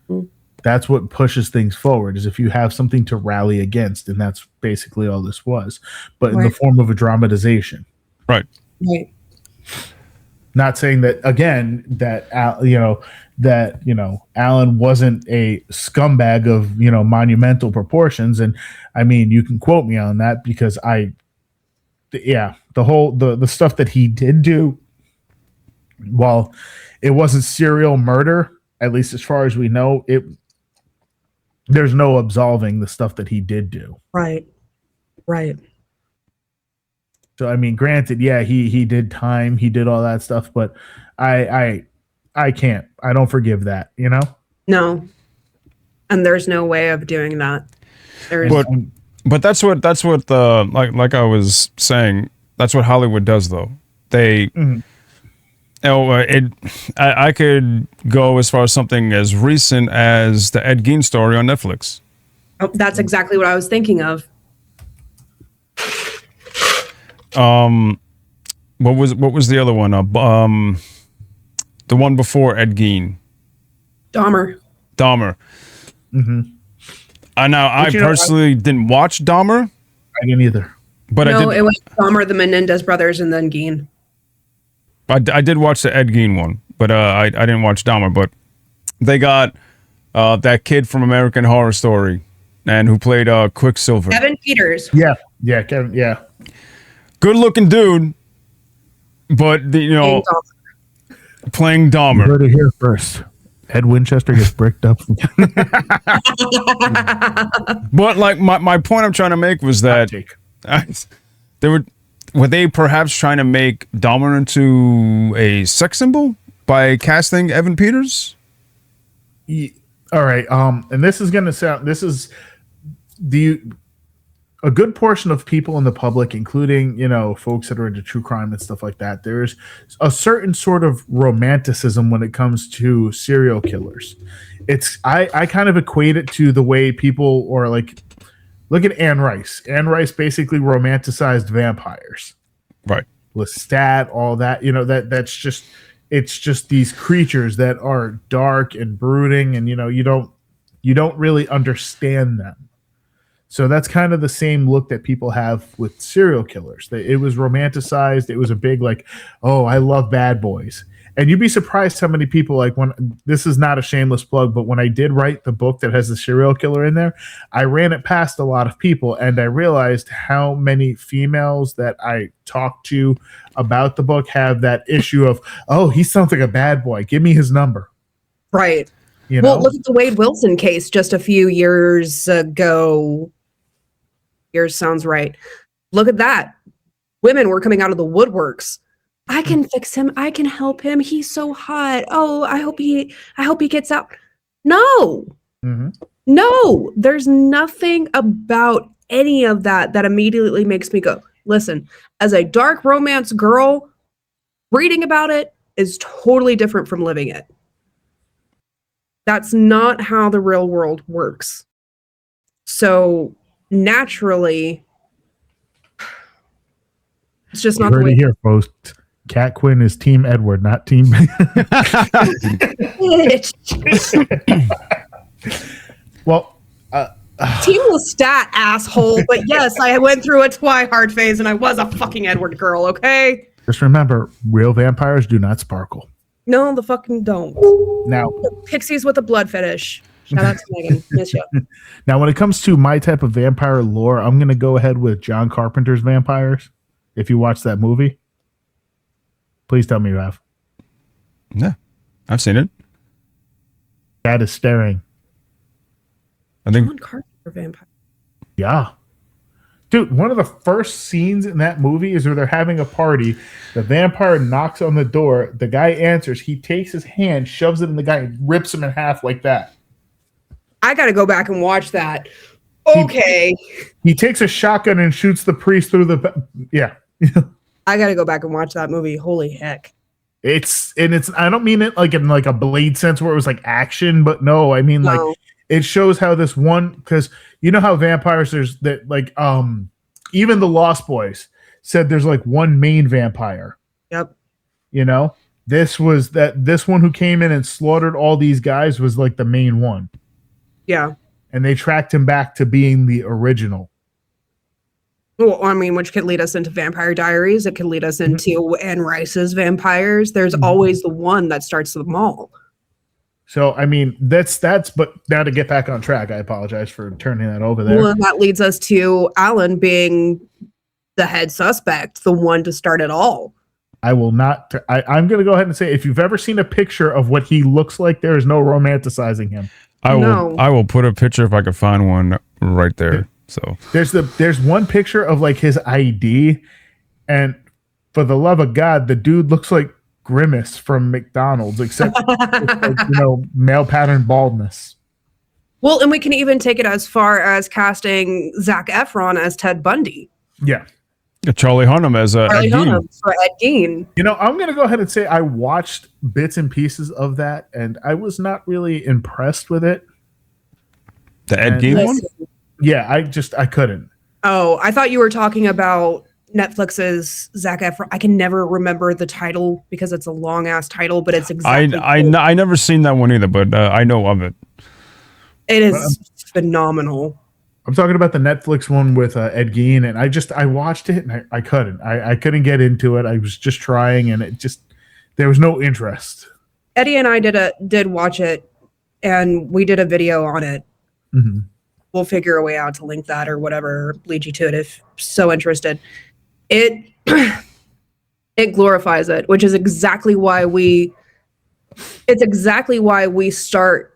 Mm. That's what pushes things forward, is if you have something to rally against. And that's basically all this was, but in the form of a dramatization. Right. Right. Not saying that again, that Alan wasn't a scumbag of, monumental proportions. And I mean, you can quote me on that because the stuff that he did do, while it wasn't serial murder, at least as far as we know, there's no absolving the stuff that he did do. Right. So I mean, granted, yeah, he did time, he did all that stuff, but I can't. I don't forgive that, you know? No. And there's no way of doing that. But that's what like I was saying, that's what Hollywood does though. They I could go as far as something as recent as the Ed Gein story on Netflix. Oh, that's exactly what I was thinking of. What was the other one? The one before Ed Gein. Dahmer. Mm-hmm. I personally didn't watch Dahmer. I didn't either. But no, it was Dahmer, the Menendez brothers, and then Gein. I did watch the Ed Gein one, but I didn't watch Dahmer. But they got that kid from American Horror Story, and who played Quicksilver. Evan Peters. Yeah, Kevin. Yeah, good looking dude, but playing Dahmer. You heard it here first. Ed Winchester gets bricked up. But like my point I'm trying to make was that were they perhaps trying to make Dahmer into a sex symbol by casting Evan Peters? All right. And this is gonna sound. A good portion of people in the public, including, folks that are into true crime and stuff like that, there's a certain sort of romanticism when it comes to serial killers. I kind of equate it to the way people, or like, look at Anne Rice. Anne Rice basically romanticized vampires. Right. Lestat, all that, it's just these creatures that are dark and brooding, and you don't really understand them. So that's kind of the same look that people have with serial killers. It was romanticized. It was a big like, oh, I love bad boys. And you'd be surprised how many people, like, when this is not a shameless plug, but when I did write the book that has the serial killer in there, I ran it past a lot of people, and I realized how many females that I talked to about the book have that issue of, oh, he sounds like a bad boy. Give me his number. Right. Well, look at the Wade Wilson case just a few years ago. Years sounds right. Look at that. Women were coming out of the woodworks. I can fix him. I can help him. He's so hot. Oh, I hope he gets out. No. Mm-hmm. No, there's nothing about any of that immediately makes me go, listen, as a dark romance girl, reading about it is totally different from living it. That's not how the real world works. So naturally, it's just not the way. Here, folks. Cat Quinn is Team Edward, not Team. Well, Team Lestat, asshole. But yes, I went through a Twihard phase, and I was a fucking Edward girl. Okay. Just remember, real vampires do not sparkle. No, the fucking don't. Now, pixies with a blood fetish. Shout out to Megan. Miss you. Now, when it comes to my type of vampire lore, I'm going to go ahead with John Carpenter's Vampires. If you watch that movie, please tell me you have. Yeah, I've seen it. That is staring. I think John Carpenter Vampire. Yeah. Dude, one of the first scenes in that movie is where they're having a party. The vampire knocks on the door. The guy answers. He takes his hand, shoves it in the guy, and rips him in half like that. I got to go back and watch that. Okay. He takes a shotgun and shoots the priest through the... Yeah. I got to go back and watch that movie. Holy heck. It's I don't mean it like in like a Blade sense where it was like action, but no, I mean like it shows how this one, because you know how vampires, there's that like even the Lost Boys said there's like one main vampire. Yep. This one who came in and slaughtered all these guys was like the main one. Yeah. And they tracked him back to being the original. Well, I mean, which could lead us into Vampire Diaries. It could lead us into Anne Rice's Vampires. There's always the one that starts them all. So, I mean, that's, but now to get back on track, I apologize for turning that over there. Well, that leads us to Alan being the head suspect, the one to start it all. I will not. I'm going to go ahead and say, if you've ever seen a picture of what he looks like, there is no romanticizing him. I No. will put a picture if I can find one right there. So There's one picture of like his ID, and for the love of God, the dude looks like Grimace from McDonald's, except like, male pattern baldness. Well, and we can even take it as far as casting Zac Efron as Ted Bundy. Yeah. Charlie Hunnam as Charlie Ed Gein. Hunnam for Ed Gein. I'm going to go ahead and say I watched bits and pieces of that, and I was not really impressed with it. The Ed Gein one? Yeah, I couldn't. Oh, I thought you were talking about Netflix's Zac Efron. I can never remember the title because it's a long ass title, but it's exactly. I never seen that one either, but I know of it. It is phenomenal. I'm talking about the Netflix one with Ed Gein, and I watched it and I couldn't. I couldn't get into it. I was just trying, and there was no interest. Eddie and I did watch it, and we did a video on it. Mm-hmm. We'll figure a way out to link that or whatever, lead you to it if so interested. It glorifies it, which is exactly why we start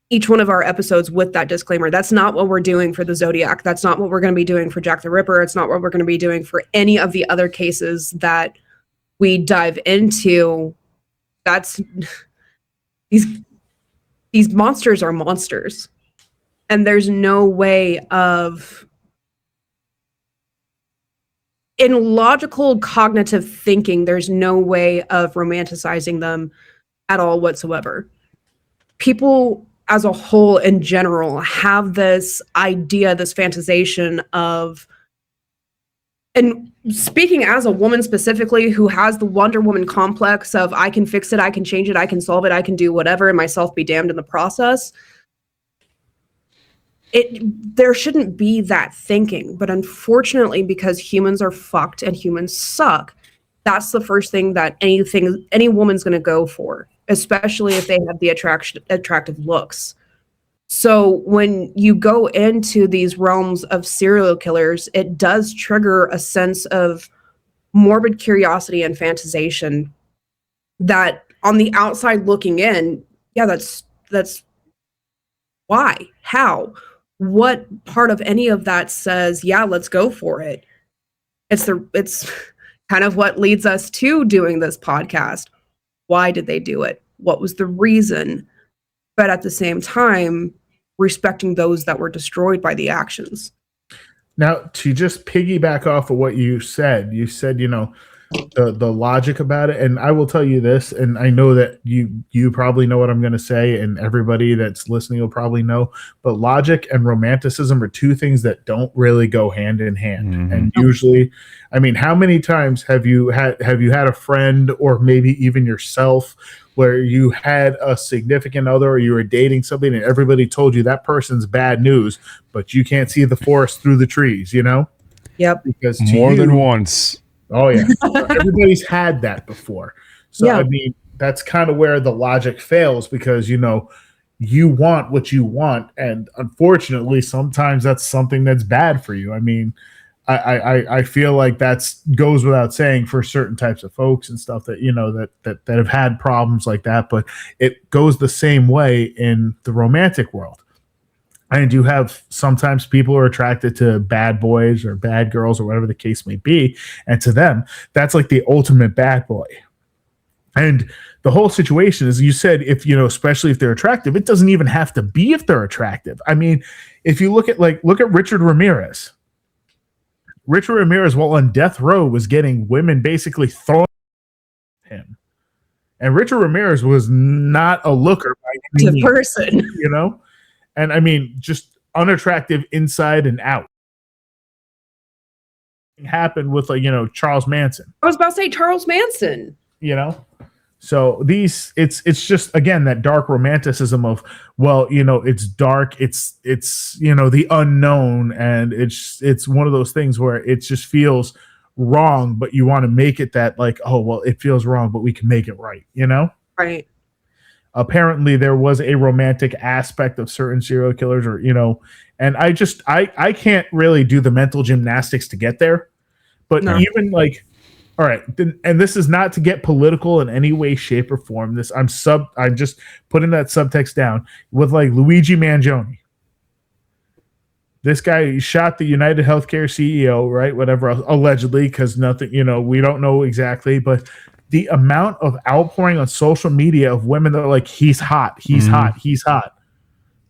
each one of our episodes with that disclaimer. That's not what we're doing for the Zodiac. That's not what we're going to be doing for Jack the Ripper. It's not what we're going to be doing for any of the other cases that we dive into. That's these monsters are monsters. And there's no way of, in logical cognitive thinking, there's no way of romanticizing them at all whatsoever. People as a whole in general have this idea, this fantasization of, and speaking as a woman specifically who has the Wonder Woman complex of I can fix it, I can change it, I can solve it, I can do whatever, and myself be damned in the process. There shouldn't be that thinking, but unfortunately, because humans are fucked and humans suck, that's the first thing that any woman's going to go for, especially if they have the attractive looks. So when you go into these realms of serial killers, it does trigger a sense of morbid curiosity and fantasization that on the outside looking in, yeah, that's why, how, what part of any of that says, yeah, let's go for it. It's kind of what leads us to doing this podcast. Why did they do it? What was the reason? But at the same time, respecting those that were destroyed by the actions. Now, to just piggyback off of what you said, the logic about it, and I will tell you this, and I know that you probably know what I'm going to say, and everybody that's listening will probably know, but logic and romanticism are two things that don't really go hand in hand. Mm-hmm. And usually, I mean, how many times have you had a friend or maybe even yourself where you had a significant other or you were dating somebody and everybody told you that person's bad news, but you can't see the forest through the trees, Yep. Because more than once. Oh, yeah. Everybody's had that before. So, yeah. I mean, that's kind of where the logic fails because, you want what you want. And unfortunately, sometimes that's something that's bad for you. I mean, I feel like that's goes without saying for certain types of folks and stuff that, that have had problems like that. But it goes the same way in the romantic world. And you have sometimes people are attracted to bad boys or bad girls or whatever the case may be. And to them, that's like the ultimate bad boy. And the whole situation is, you said, if, especially if they're attractive, it doesn't even have to be if they're attractive. I mean, if you look at Richard Ramirez. Richard Ramirez, while on death row, was getting women basically thrown at him. And Richard Ramirez was not a looker by any means, person, And I mean, just unattractive inside and out. It happened with Charles Manson. I was about to say Charles Manson. So it's just, again, that dark romanticism of, well, it's dark, it's the unknown, and it's one of those things where it just feels wrong, but you want to make it that like, oh, well, it feels wrong, but we can make it right, Right. Apparently there was a romantic aspect of certain serial killers or, and I can't really do the mental gymnastics to get there. But even like All right, and this is not to get political in any way, shape, or form. I'm just putting that subtext down with like Luigi Mangione. This guy shot the United Healthcare CEO, right? Whatever, allegedly, because nothing, we don't know exactly, but the amount of outpouring on social media of women that are like, he's hot, he's hot, he's hot.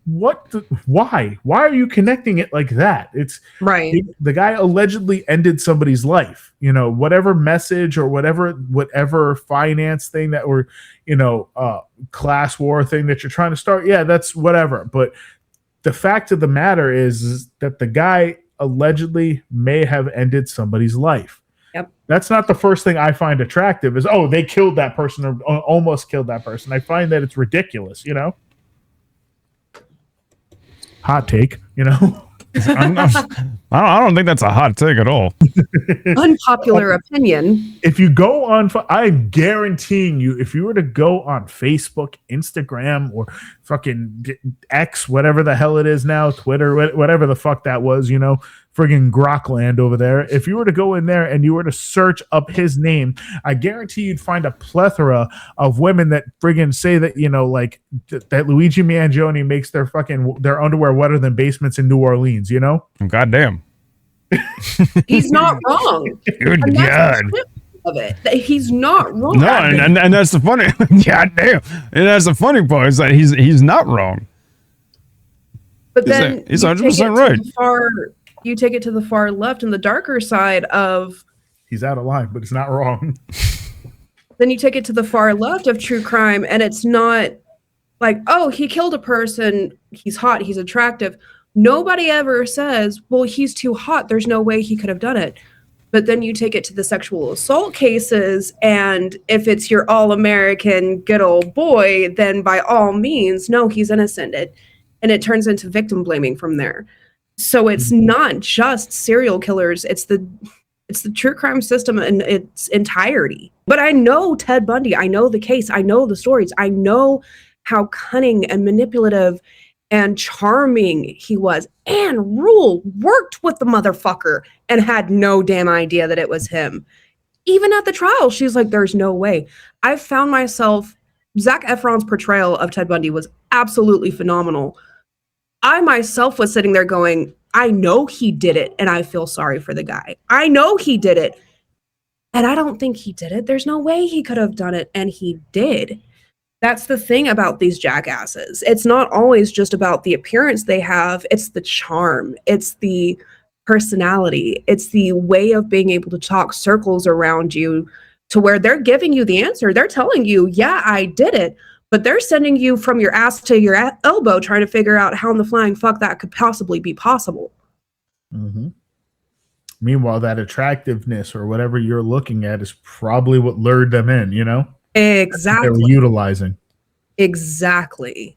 Why are you connecting it like that? It's right. The guy allegedly ended somebody's life, whatever message or whatever finance thing that, or class war thing that you're trying to start. Yeah, that's whatever. But the fact of the matter is that the guy allegedly may have ended somebody's life. Yep. That's not the first thing I find attractive is, they killed that person or almost killed that person. I find that it's ridiculous, Hot take, I don't think that's a hot take at all. Unpopular opinion. If you go on, I'm guaranteeing you, if you were to go on Facebook, Instagram, or fucking X, whatever the hell it is now, Twitter, whatever the fuck that was, friggin' Grokland over there. If you were to go in there and you were to search up his name, I guarantee you'd find a plethora of women that friggin' say that, that Luigi Mangione makes their underwear wetter than basements in New Orleans, Goddamn. He's not wrong. Good God. Of it. He's not wrong. No, and that's the funny. Goddamn. And that's the funny part is that he's not wrong. But then he's 100% right. You take it to the far left and the darker side of he's out of line, but it's not wrong. Then you take it to the far left of true crime, and it's not like, oh, he killed a person, he's hot, he's attractive. Nobody ever says, well, he's too hot, there's no way he could have done it. But then you take it to the sexual assault cases, and if it's your all-American good old boy, then by all means, no, he's innocent. And it turns into victim blaming from there. So it's not just serial killers, it's the true crime system in its entirety. But I know Ted Bundy, I know the case, I know the stories, I know how cunning and manipulative and charming he was. Anne Rule worked with the motherfucker and had no damn idea that it was him. Even at the trial, she's like, there's no way. I found myself, Zac Efron's portrayal of Ted Bundy was absolutely phenomenal. I myself was sitting there going, I know he did it, and I feel sorry for the guy. I know he did it, and I don't think he did it. There's no way he could have done it, and he did. That's the thing about these jackasses. It's not always just about the appearance they have. It's the charm. It's the personality. It's the way of being able to talk circles around you to where they're giving you the answer. They're telling you, yeah, I did it. But they're sending you from your ass to your elbow trying to figure out how in the flying fuck that could possibly be possible. Mm-hmm. Meanwhile, that attractiveness or whatever you're looking at is probably what lured them in, Exactly. They were utilizing. Exactly.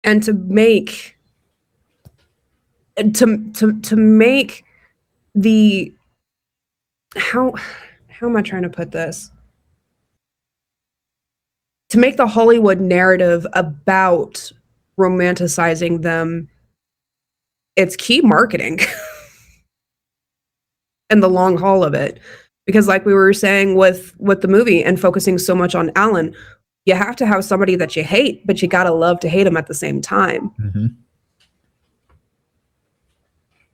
And to make the how am I trying to put this? To make the Hollywood narrative about romanticizing them, it's key marketing and the long haul of it. Because like we were saying with the movie and focusing so much on Alan, you have to have somebody that you hate, but you gotta love to hate him at the same time. Mm-hmm.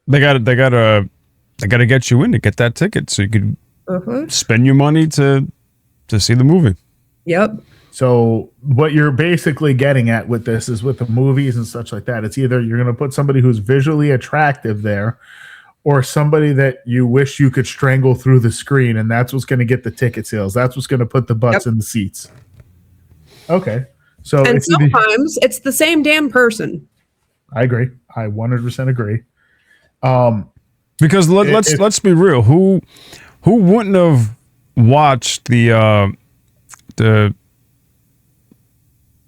They gotta get you in to get that ticket so you could spend your money to see the movie. Yep. So what you're basically getting at with this is with the movies and such like that, it's either you're going to put somebody who's visually attractive there or somebody that you wish you could strangle through the screen, and that's what's going to get the ticket sales. That's what's going to put the butts in the seats. Okay. So and sometimes it's the same damn person. I agree. I 100% agree. Because let's be real. Who wouldn't have watched the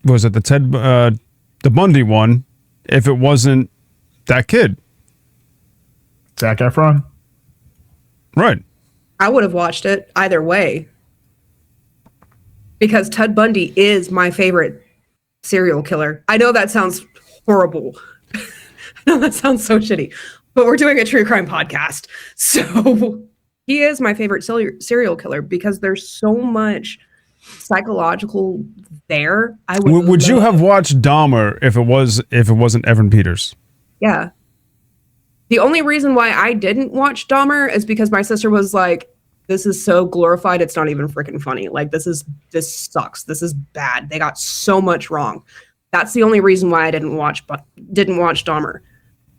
was it the Bundy one if it wasn't that kid? Zac Efron? Right. I would have watched it either way. Because Ted Bundy is my favorite serial killer. I know that sounds horrible. I know that sounds so shitty. But we're doing a true crime podcast. So He is my favorite serial killer because there's so much psychological there. Would you have watched Dahmer if it wasn't Evan Peters? Yeah. The only reason why I didn't watch Dahmer is because my sister was like, this is so glorified, it's not even freaking funny. Like, this sucks. This is bad. They got so much wrong. That's the only reason why I didn't watch Dahmer.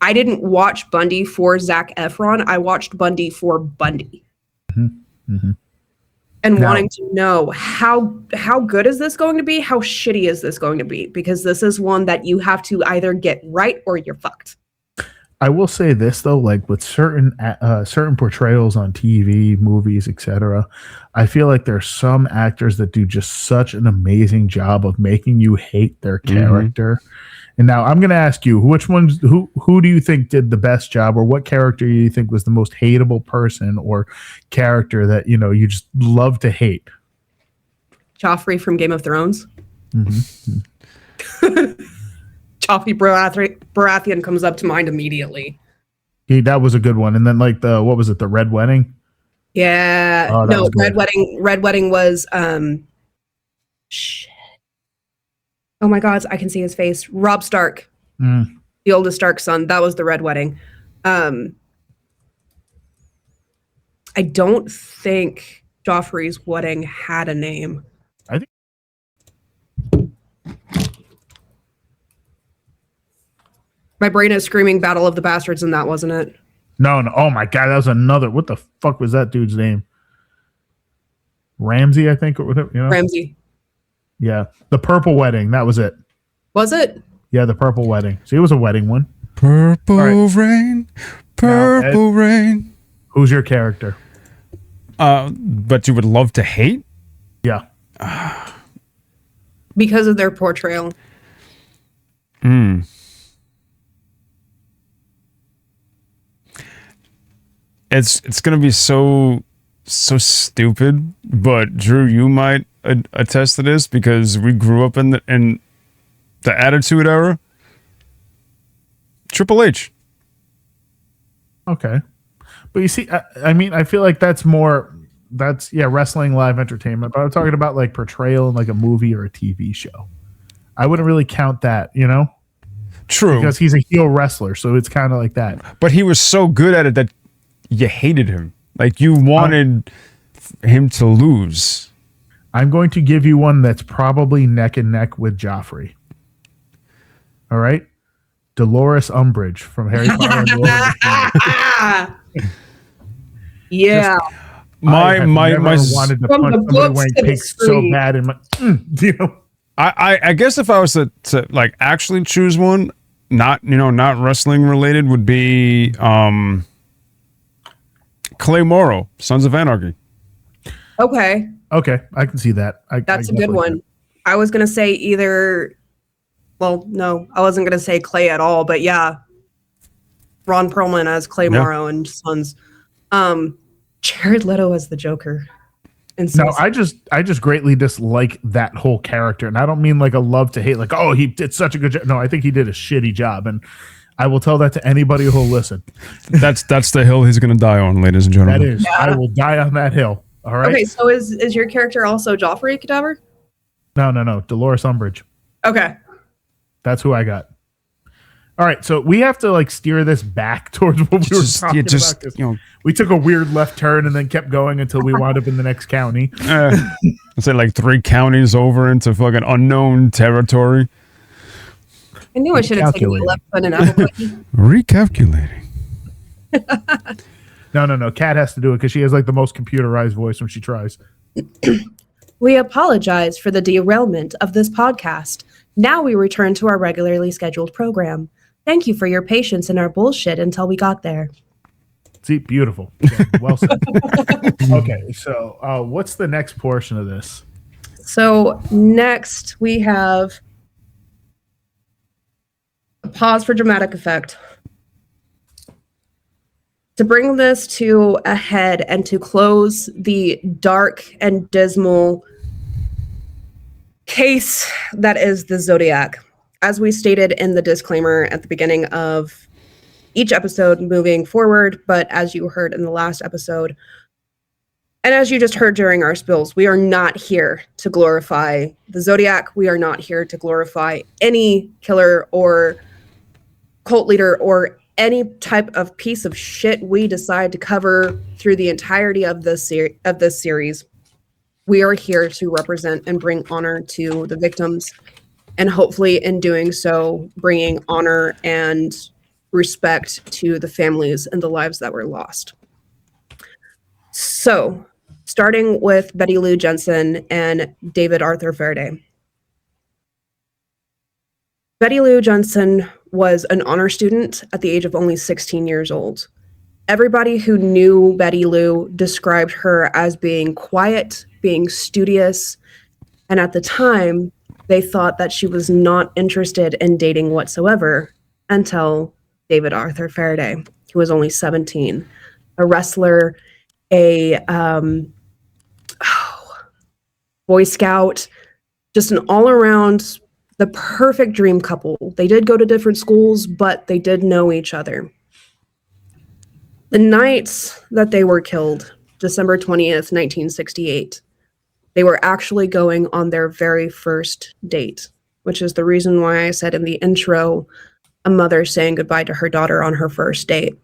I didn't watch Bundy for Zac Efron. I watched Bundy for Bundy. Mm-hmm. Mm-hmm. And wanting to know how good is this going to be? How shitty is this going to be? Because this is one that you have to either get right or you're fucked. I will say this though, like with certain portrayals on TV, movies, etc., I feel like there's some actors that do just such an amazing job of making you hate their character. Mm-hmm. And now I'm going to ask you, who do you think did the best job, or what character do you think was the most hateable person or character that you just love to hate? Joffrey from Game of Thrones. Mm-hmm. Joffrey Baratheon comes up to mind immediately. That was a good one. And then like what was it? The Red Wedding? Yeah. Oh, no, Red Wedding was shit. Oh my God, I can see his face. Robb Stark. The oldest Stark son. That was the Red Wedding. I don't think Joffrey's wedding had a name. I think my brain is screaming Battle of the Bastards, and that wasn't it. No. Oh my God, that was another. What the fuck was that dude's name? Ramsay, I think, or whatever. Ramsay. Yeah, the Purple Wedding. That was it. Was it? Yeah, the Purple Wedding. See, it was a wedding one. Purple rain, purple rain. Who's your character? But you would love to hate? Yeah. Because of their portrayal. It's gonna be so stupid, but Drew, you might attest to this because we grew up in the Attitude Era. Triple H. Okay, but you see, I mean, I feel like that's wrestling live entertainment. But I'm talking about like portrayal in like a movie or a TV show. I wouldn't really count that, True, because he's a heel wrestler, so it's kind of like that. But he was so good at it that you hated him. Like you wanted him to lose. I'm going to give you one that's probably neck and neck with Joffrey. All right? Dolores Umbridge from Harry Potter and Lord of the Rings. Yeah. My wanted to punch somebody wearing pink so bad in my I guess if I was to like actually choose one, not wrestling related, would be Clay Morrow, Sons of Anarchy. Okay, I can see that. That's a good one. I was going to say no, I wasn't going to say Clay at all, but yeah. Ron Perlman as Clay Morrow and Sons. Jared Leto as the Joker. No, I just greatly dislike that whole character. And I don't mean like a love to hate, like, oh, he did such a good job. No, I think he did a shitty job. And I will tell that to anybody who'll listen. That's the hill he's going to die on, ladies and gentlemen. That is. Yeah. I will die on that hill. All right. Okay, so is your character also Joffrey Cadaver? No. Dolores Umbridge. Okay. That's who I got. All right, so we have to like steer this back towards what we were talking about. We took a weird left turn and then kept going until we wound up in the next county. I'd say like 3 counties over into fucking unknown territory. I knew I should have taken the left foot and apple cookie. Recalculating. No. Kat has to do it because she has like the most computerized voice when she tries. We apologize for the derailment of this podcast. Now we return to our regularly scheduled program. Thank you for your patience in our bullshit until we got there. See, beautiful. Yeah, well said. Okay, so what's the next portion of this? So next we have a pause for dramatic effect. To bring this to a head and to close the dark and dismal case that is the Zodiac. As we stated in the disclaimer at the beginning of each episode moving forward, but as you heard in the last episode, And as you just heard during our spills, we are not here to glorify the Zodiac. We are not here to glorify any killer or cult leader or any type of piece of shit we decide to cover through the entirety of this series. We are here to represent and bring honor to the victims, and hopefully in doing so, bringing honor and respect to the families and the lives that were lost. So, starting with Betty Lou Jensen and David Arthur Faraday. Betty Lou Jensen was an honor student at the age of only 16 years old. Everybody who knew Betty Lou described her as being quiet, being studious, and at the time, they thought that she was not interested in dating whatsoever until David Arthur Faraday, who was only 17, a wrestler, a Boy Scout, just an all-around, the perfect dream couple. They did go to different schools, but they did know each other. The night that they were killed, December 20th, 1968, they were actually going on their very first date, which is the reason why I said in the intro, a mother saying goodbye to her daughter on her first date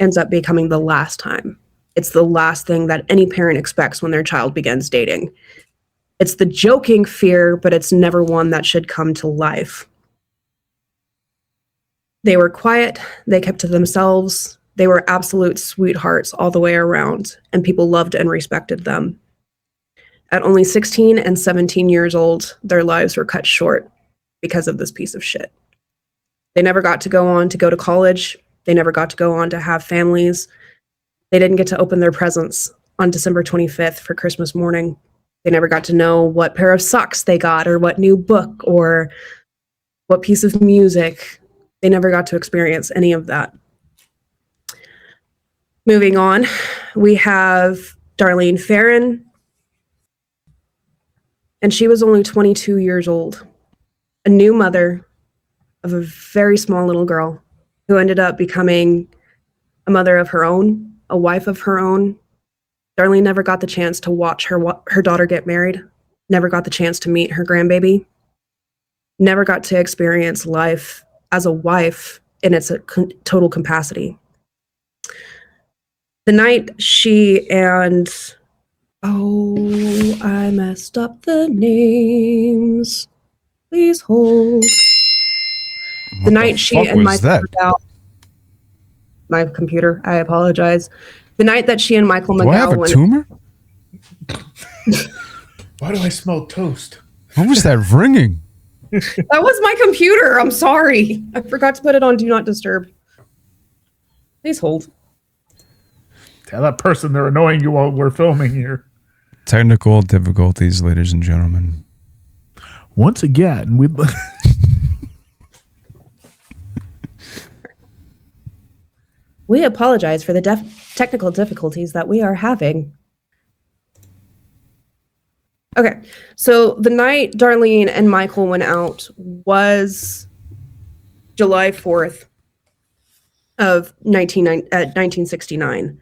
ends up becoming the last time. It's the last thing that any parent expects when their child begins dating. It's the joking fear, but it's never one that should come to life. They were quiet, they kept to themselves, they were absolute sweethearts all the way around, and people loved and respected them. At only 16 and 17 years old, their lives were cut short because of this piece of shit. They never got to go to college. They never got to go on to have families. They didn't get to open their presents on December 25th for Christmas morning. They never got to know what pair of socks they got or what new book or what piece of music. They never got to experience any of that. Moving on, we have Darlene Ferrin, and she was only 22 years old, a new mother of a very small little girl who ended up becoming a mother of her own, a wife of her own. Darlene never got the chance to watch her daughter get married, never got the chance to meet her grandbaby, never got to experience life as a wife in its total capacity. The night she and, I messed up the names. Please hold. The night she and Michael McGowan, my computer, I apologize. The night that she and Michael McGowan. Do I have a tumor? Why do I smell toast? What was that ringing? That was my computer. I'm sorry. I forgot to put it on Do Not Disturb. Please hold. Tell that person they're annoying you while we're filming here. Technical difficulties, ladies and gentlemen. Once again, we apologize for the technical difficulties that we are having. Okay, so the night Darlene and Michael went out was July 4th of 1969.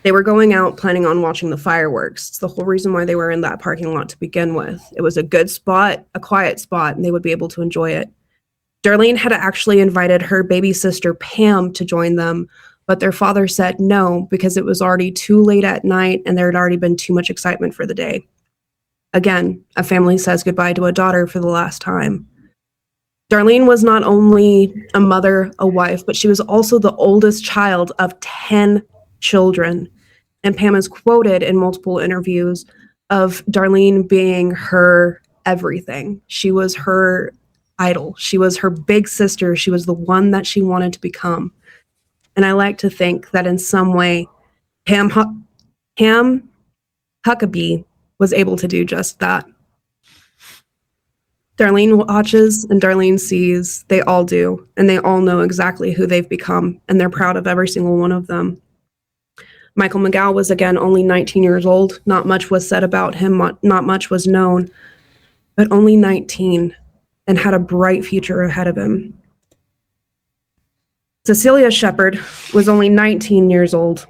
They were going out planning on watching the fireworks. It's the whole reason why they were in that parking lot to begin with. It was a good spot, a quiet spot, and they would be able to enjoy it. Darlene had actually invited her baby sister Pam to join them, but their father said no because it was already too late at night and there had already been too much excitement for the day. Again, a family says goodbye to a daughter for the last time. Darlene was not only a mother, a wife, but she was also the oldest child of 10 children. And Pam is quoted in multiple interviews of Darlene being her everything. She was her idol. She was her big sister. She was the one that she wanted to become. And I like to think that in some way, Pam Huckabee was able to do just that. Darlene watches and Darlene sees. They all do. And they all know exactly who they've become. And they're proud of every single one of them. Michael McGowan was, again, only 19 years old. Not much was said about him. Not much was known. But only 19 and had a bright future ahead of him. Cecilia Shepard was only 19 years old.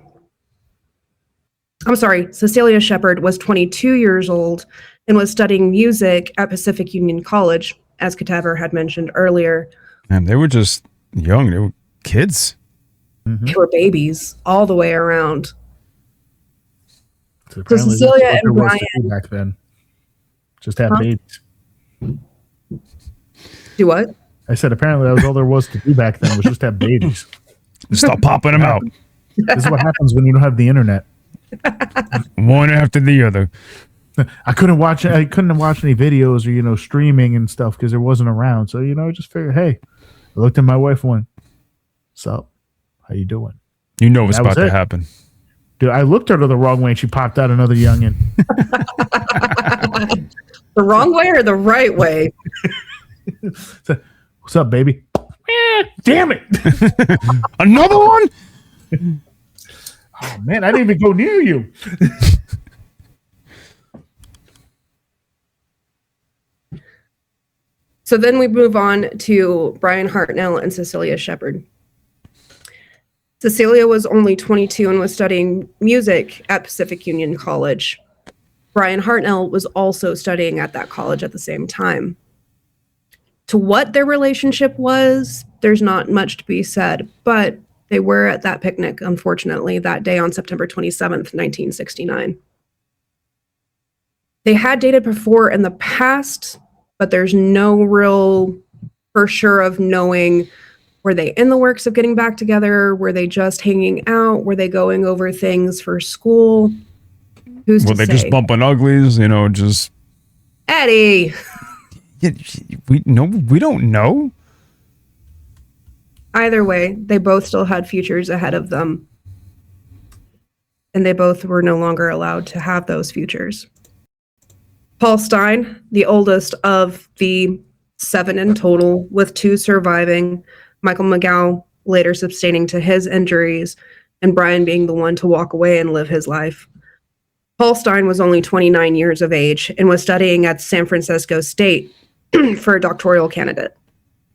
I'm sorry, Cecilia Shepard was 22 years old and was studying music at Pacific Union College, as Cadaver had mentioned earlier. And they were just young. They were kids. They were babies all the way around. So apparently Cecilia that's what and there was Brian- to do back then. Just have babies. Do what? I said apparently that was all there was to do back then was just have babies. Stop popping them out. This is what happens when you don't have the internet. One after the other. I couldn't watch any videos or streaming and stuff because it wasn't around. So I just figured, hey, I looked at my wife and went, "Sup? How you doing?" You know what's That was about to it. happen. Dude, I looked at her the wrong way and she popped out another youngin. The wrong way or the right way? What's up, baby? Damn it! Another one? Oh man, I didn't even go near you. So then we move on to Brian Hartnell and Cecilia Shepard. Cecilia was only 22 and was studying music at Pacific Union College. Brian Hartnell was also studying at that college at the same time. To what their relationship was, there's not much to be said, but they were at that picnic, unfortunately, that day on September 27th, 1969. They had dated before in the past, but there's no real for sure of knowing, were they in the works of getting back together? Were they just hanging out? Were they going over things for school? Who's Were to they say? just bumping uglies? Just Eddie! we don't know. Either way, they both still had futures ahead of them. And they both were no longer allowed to have those futures. Paul Stein, the oldest of the 7 in total, with 2 surviving, Michael McGow later sustaining to his injuries, and Brian being the one to walk away and live his life. Paul Stein was only 29 years of age and was studying at San Francisco State for a doctoral candidate.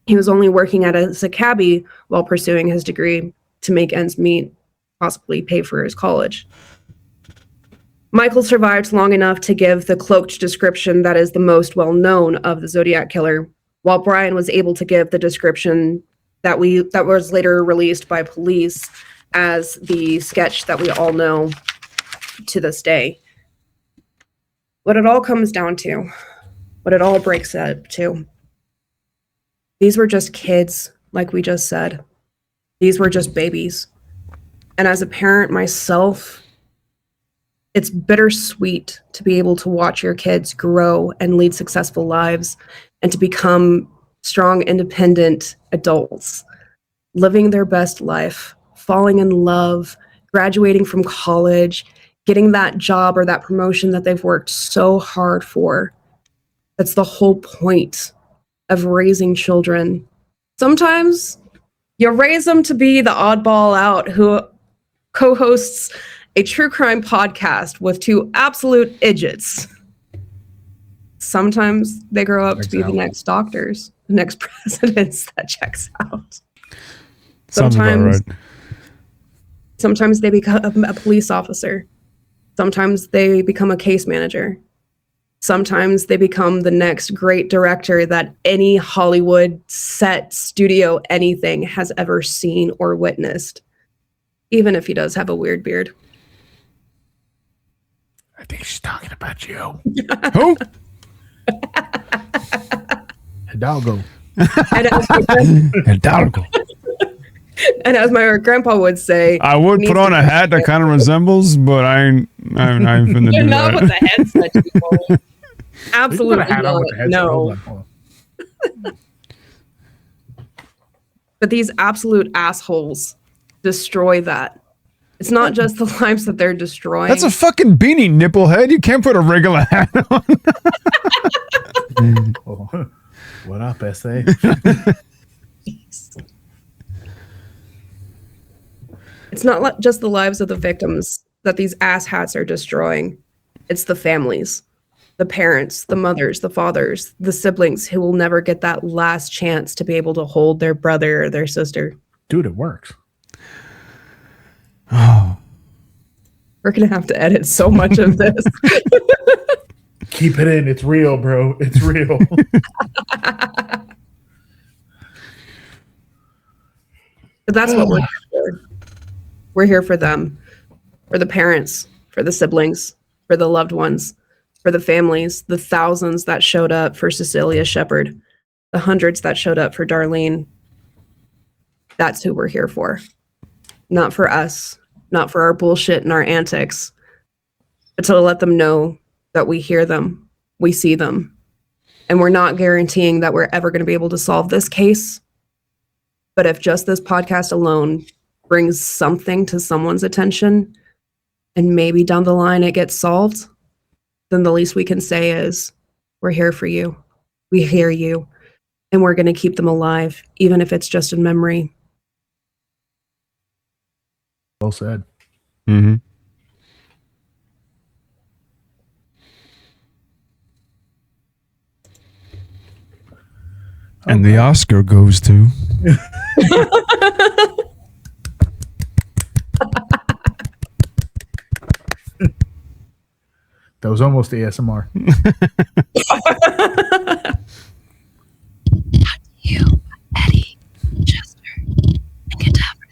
He was only working as a cabbie while pursuing his degree to make ends meet, possibly pay for his college. Michael survived long enough to give the cloaked description that is the most well-known of the Zodiac killer, while Brian was able to give the description that was later released by police as the sketch that we all know to this day. What it all comes down to, what it all breaks up to, these were just kids, like we just said. These were just babies. And as a parent myself, it's bittersweet to be able to watch your kids grow and lead successful lives and to become strong, independent adults, living their best life, falling in love, graduating from college, getting that job or that promotion that they've worked so hard for. That's the whole point of raising children. Sometimes you raise them to be the oddball out who co-hosts a true crime podcast with 2 absolute idiots. Sometimes they grow up to be the next doctors, the next presidents that checks out. Sounds about right. Sometimes they become a police officer. Sometimes they become a case manager. Sometimes they become the next great director that any Hollywood set, studio, anything has ever seen or witnessed, even if he does have a weird beard. I think she's talking about you. Who? Hidalgo. Hidalgo. And as my grandpa would say, I would put on a hat that kind of resembles, but I ain't finna do not that. with the headset, people. Absolutely Put a hat on not. with the headset. No. Hold on. But these absolute assholes destroy that. It's not just the lives that they're destroying. That's a fucking beanie, nipplehead. You can't put a regular hat on. Oh, what up, SA? It's not just the lives of the victims that these asshats are destroying. It's the families, the parents, the mothers, the fathers, the siblings who will never get that last chance to be able to hold their brother or their sister. Dude, it works. Oh. We're going to have to edit so much of this. Keep it in. It's real, bro. It's real. But that's what we're here for. We're here for them, for the parents, for the siblings, for the loved ones, for the families, the thousands that showed up for Cecilia Shepard, the hundreds that showed up for Darlene. That's who we're here for. Not for us, not for our bullshit and our antics, but to let them know that we hear them, we see them, and we're not guaranteeing that we're ever going to be able to solve this case. But if just this podcast alone brings something to someone's attention, and maybe down the line it gets solved, then the least we can say is, we're here for you. We hear you. And we're going to keep them alive, even if it's just in memory. Well said. Mm-hmm. And the Oscar goes to... That was almost ASMR. You, Eddie, Chester, and Cadaver.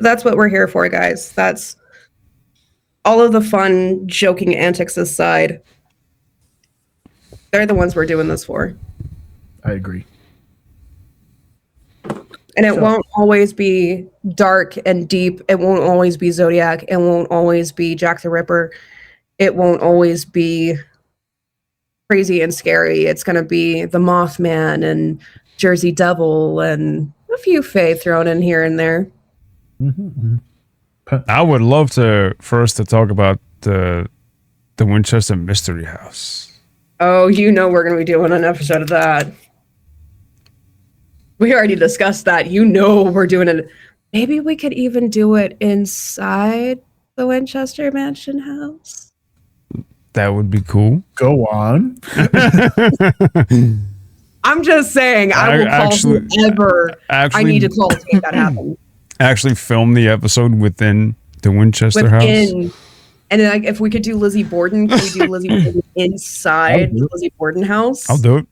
That's what we're here for, guys. That's all of the fun, joking antics aside. They're the ones we're doing this for. I agree. And it won't always be dark and deep. It won't always be Zodiac. It won't always be Jack the Ripper. It won't always be crazy and scary. It's going to be the Mothman and Jersey Devil and a few Fae thrown in here and there. Mm-hmm. I would love to talk about the Winchester Mystery House. Oh, you know we're going to be doing an episode of that. We already discussed that. You know we're doing it. Maybe we could even do it inside the Winchester Mansion house. That would be cool. Go on. I'm just saying, I will call whoever I need to call to make that happen. Actually film the episode within the Winchester house. And then, like, if we could do Lizzie Borden, can we do Lizzie Borden inside the Lizzie Borden house? I'll do it.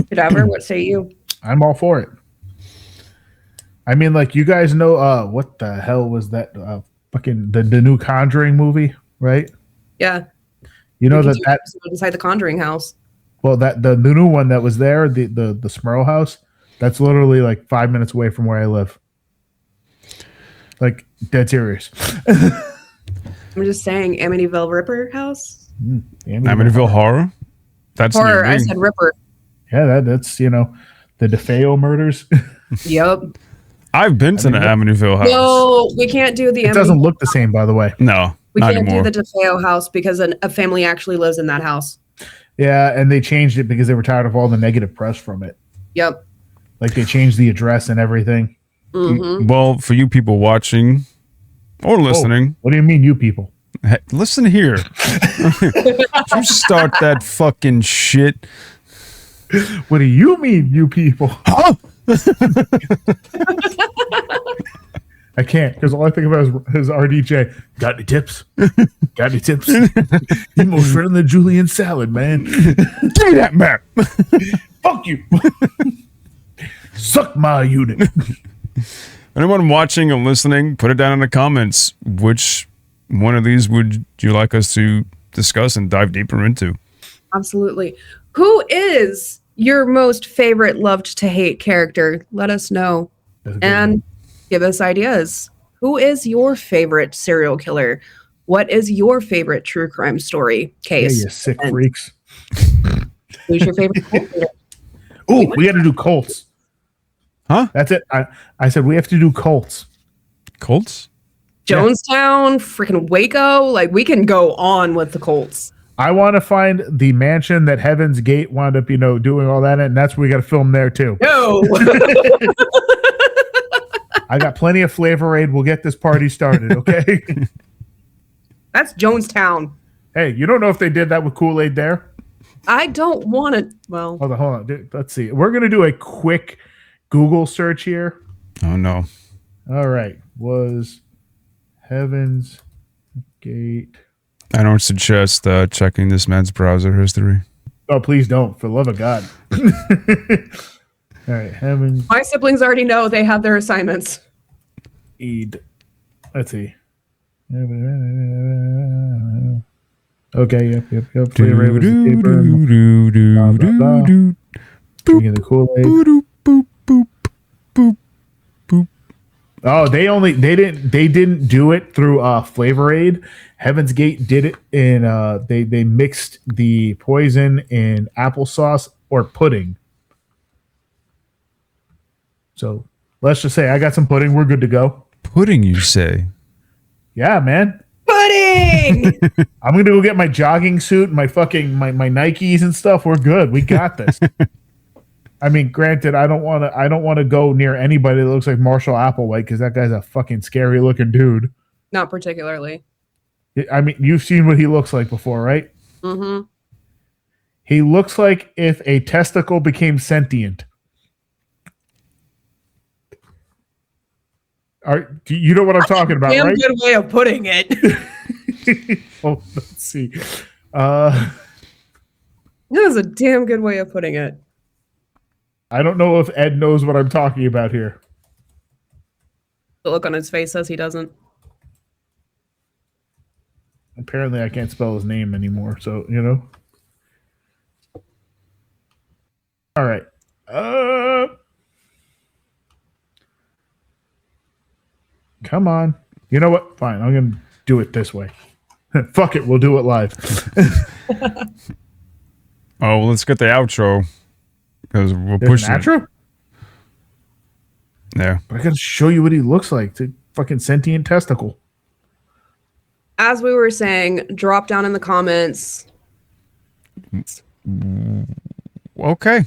Cadaver, what say you? I'm all for it. I mean, like, you guys know what the hell was that fucking the new Conjuring movie, right? Yeah. You know that inside the Conjuring house. Well, that the new one that was there, the Smurl house, that's literally like 5 minutes away from where I live. Like, dead serious. I'm just saying, Amityville Ripper house. Amityville Horror. That's horror. I said Ripper. Yeah, that's the DeFeo murders. Yep. I've been to the Amityville house. No, we can't do the. It doesn't look the same, by the way. No, we can't anymore. do the DeFeo house because a family actually lives in that house. Yeah, and they changed it because they were tired of all the negative press from it. Yep. Like, they changed the address and everything. Mm-hmm. Well, for you people watching or listening, what do you mean, you people? Hey, listen here. You start that fucking shit. What do you mean, you people? Huh? I can't, because all I think about is RDJ. Got any tips? Got any tips? You most better than Julian salad, man. Give me that map. Fuck you. Suck my unit. Anyone watching or listening, put it down in the comments. Which one of these would you like us to discuss and dive deeper into? Absolutely. Who is your most favorite loved to hate character? Let us know. And give us ideas. Who is your favorite serial killer? What is your favorite true crime story case? Yeah, you sick freaks. Who's your favorite? Oh, we got to do Colts. Huh? That's it. I said we have to do Colts. Colts? Jonestown, freaking Waco. Like, we can go on with the Colts. I want to find the mansion that Heaven's Gate wound up, doing all that in, and that's where we got to film there too. No. I got plenty of Flavor Aid. We'll get this party started, okay? That's Jonestown. Hey, you don't know if they did that with Kool-Aid there? I don't want to. Well, Hold on. Let's see. We're going to do a quick Google search here. Oh no. All right. Was Heaven's Gate. I don't suggest checking this man's browser history. Oh, please don't. For the love of God. All right. Heaven's My siblings already know they have their assignments. Gate. Let's see. Okay. Yep. Play Ray was the paper. Blah, blah, blah. Drinking the Kool-Aid. Oh, they didn't do it through Flavor Aid. Heaven's Gate did it in they mixed the poison in applesauce or pudding. So let's just say I got some pudding. We're good to go. Pudding, you say? Yeah, man. Pudding! I'm gonna go get my jogging suit, my fucking my Nikes and stuff. We're good. We got this. I mean, granted, I don't want to go near anybody that looks like Marshall Applewhite because that guy's a fucking scary looking dude. Not particularly. I mean, you've seen what he looks like before, right? Mm-hmm. He looks like if a testicle became sentient. You know what I'm talking about, Damn right? good way of putting it. Oh, let's see. That is a damn good way of putting it. I don't know if Ed knows what I'm talking about here. The look on his face says he doesn't. Apparently, I can't spell his name anymore, so, you know. All right. Come on. You know what? Fine. I'm going to do it this way. Fuck it. We'll do it live. Oh, well, let's get the outro because we'll There's push an it. outro? Yeah. But I got to show you what he looks like. It's a fucking sentient testicle. As we were saying, drop down in the comments. Okay.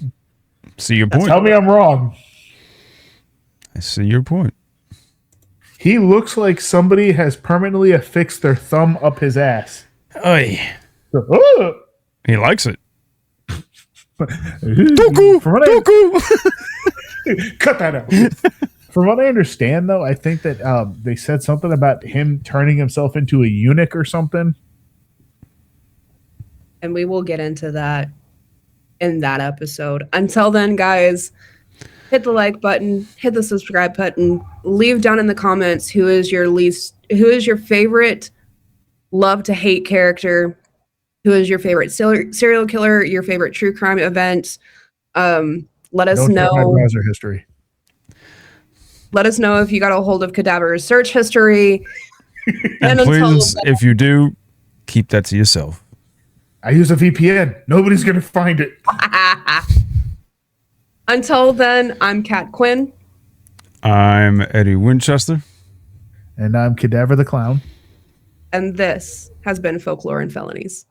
See your point. Tell me I'm wrong. I see your point. He looks like somebody has permanently affixed their thumb up his ass. Oy. Oh! He likes it. Doku! Cut that out. From what I understand, though, I think that they said something about him turning himself into a eunuch or something. And we will get into that in that episode. Until then, guys, hit the like button, hit the subscribe button, leave down in the comments who is your favorite love to hate character, who is your favorite serial killer, your favorite true crime event. Let us Don't check my know. browser history. Let us know if you got a hold of cadavers search history. And please, if you do, keep that to yourself. I use a VPN. Nobody's going to find it. Until then, I'm Kat Quinn. I'm Eddie Winchester. And I'm Cadaver the Clown. And this has been Folklore and Felonies.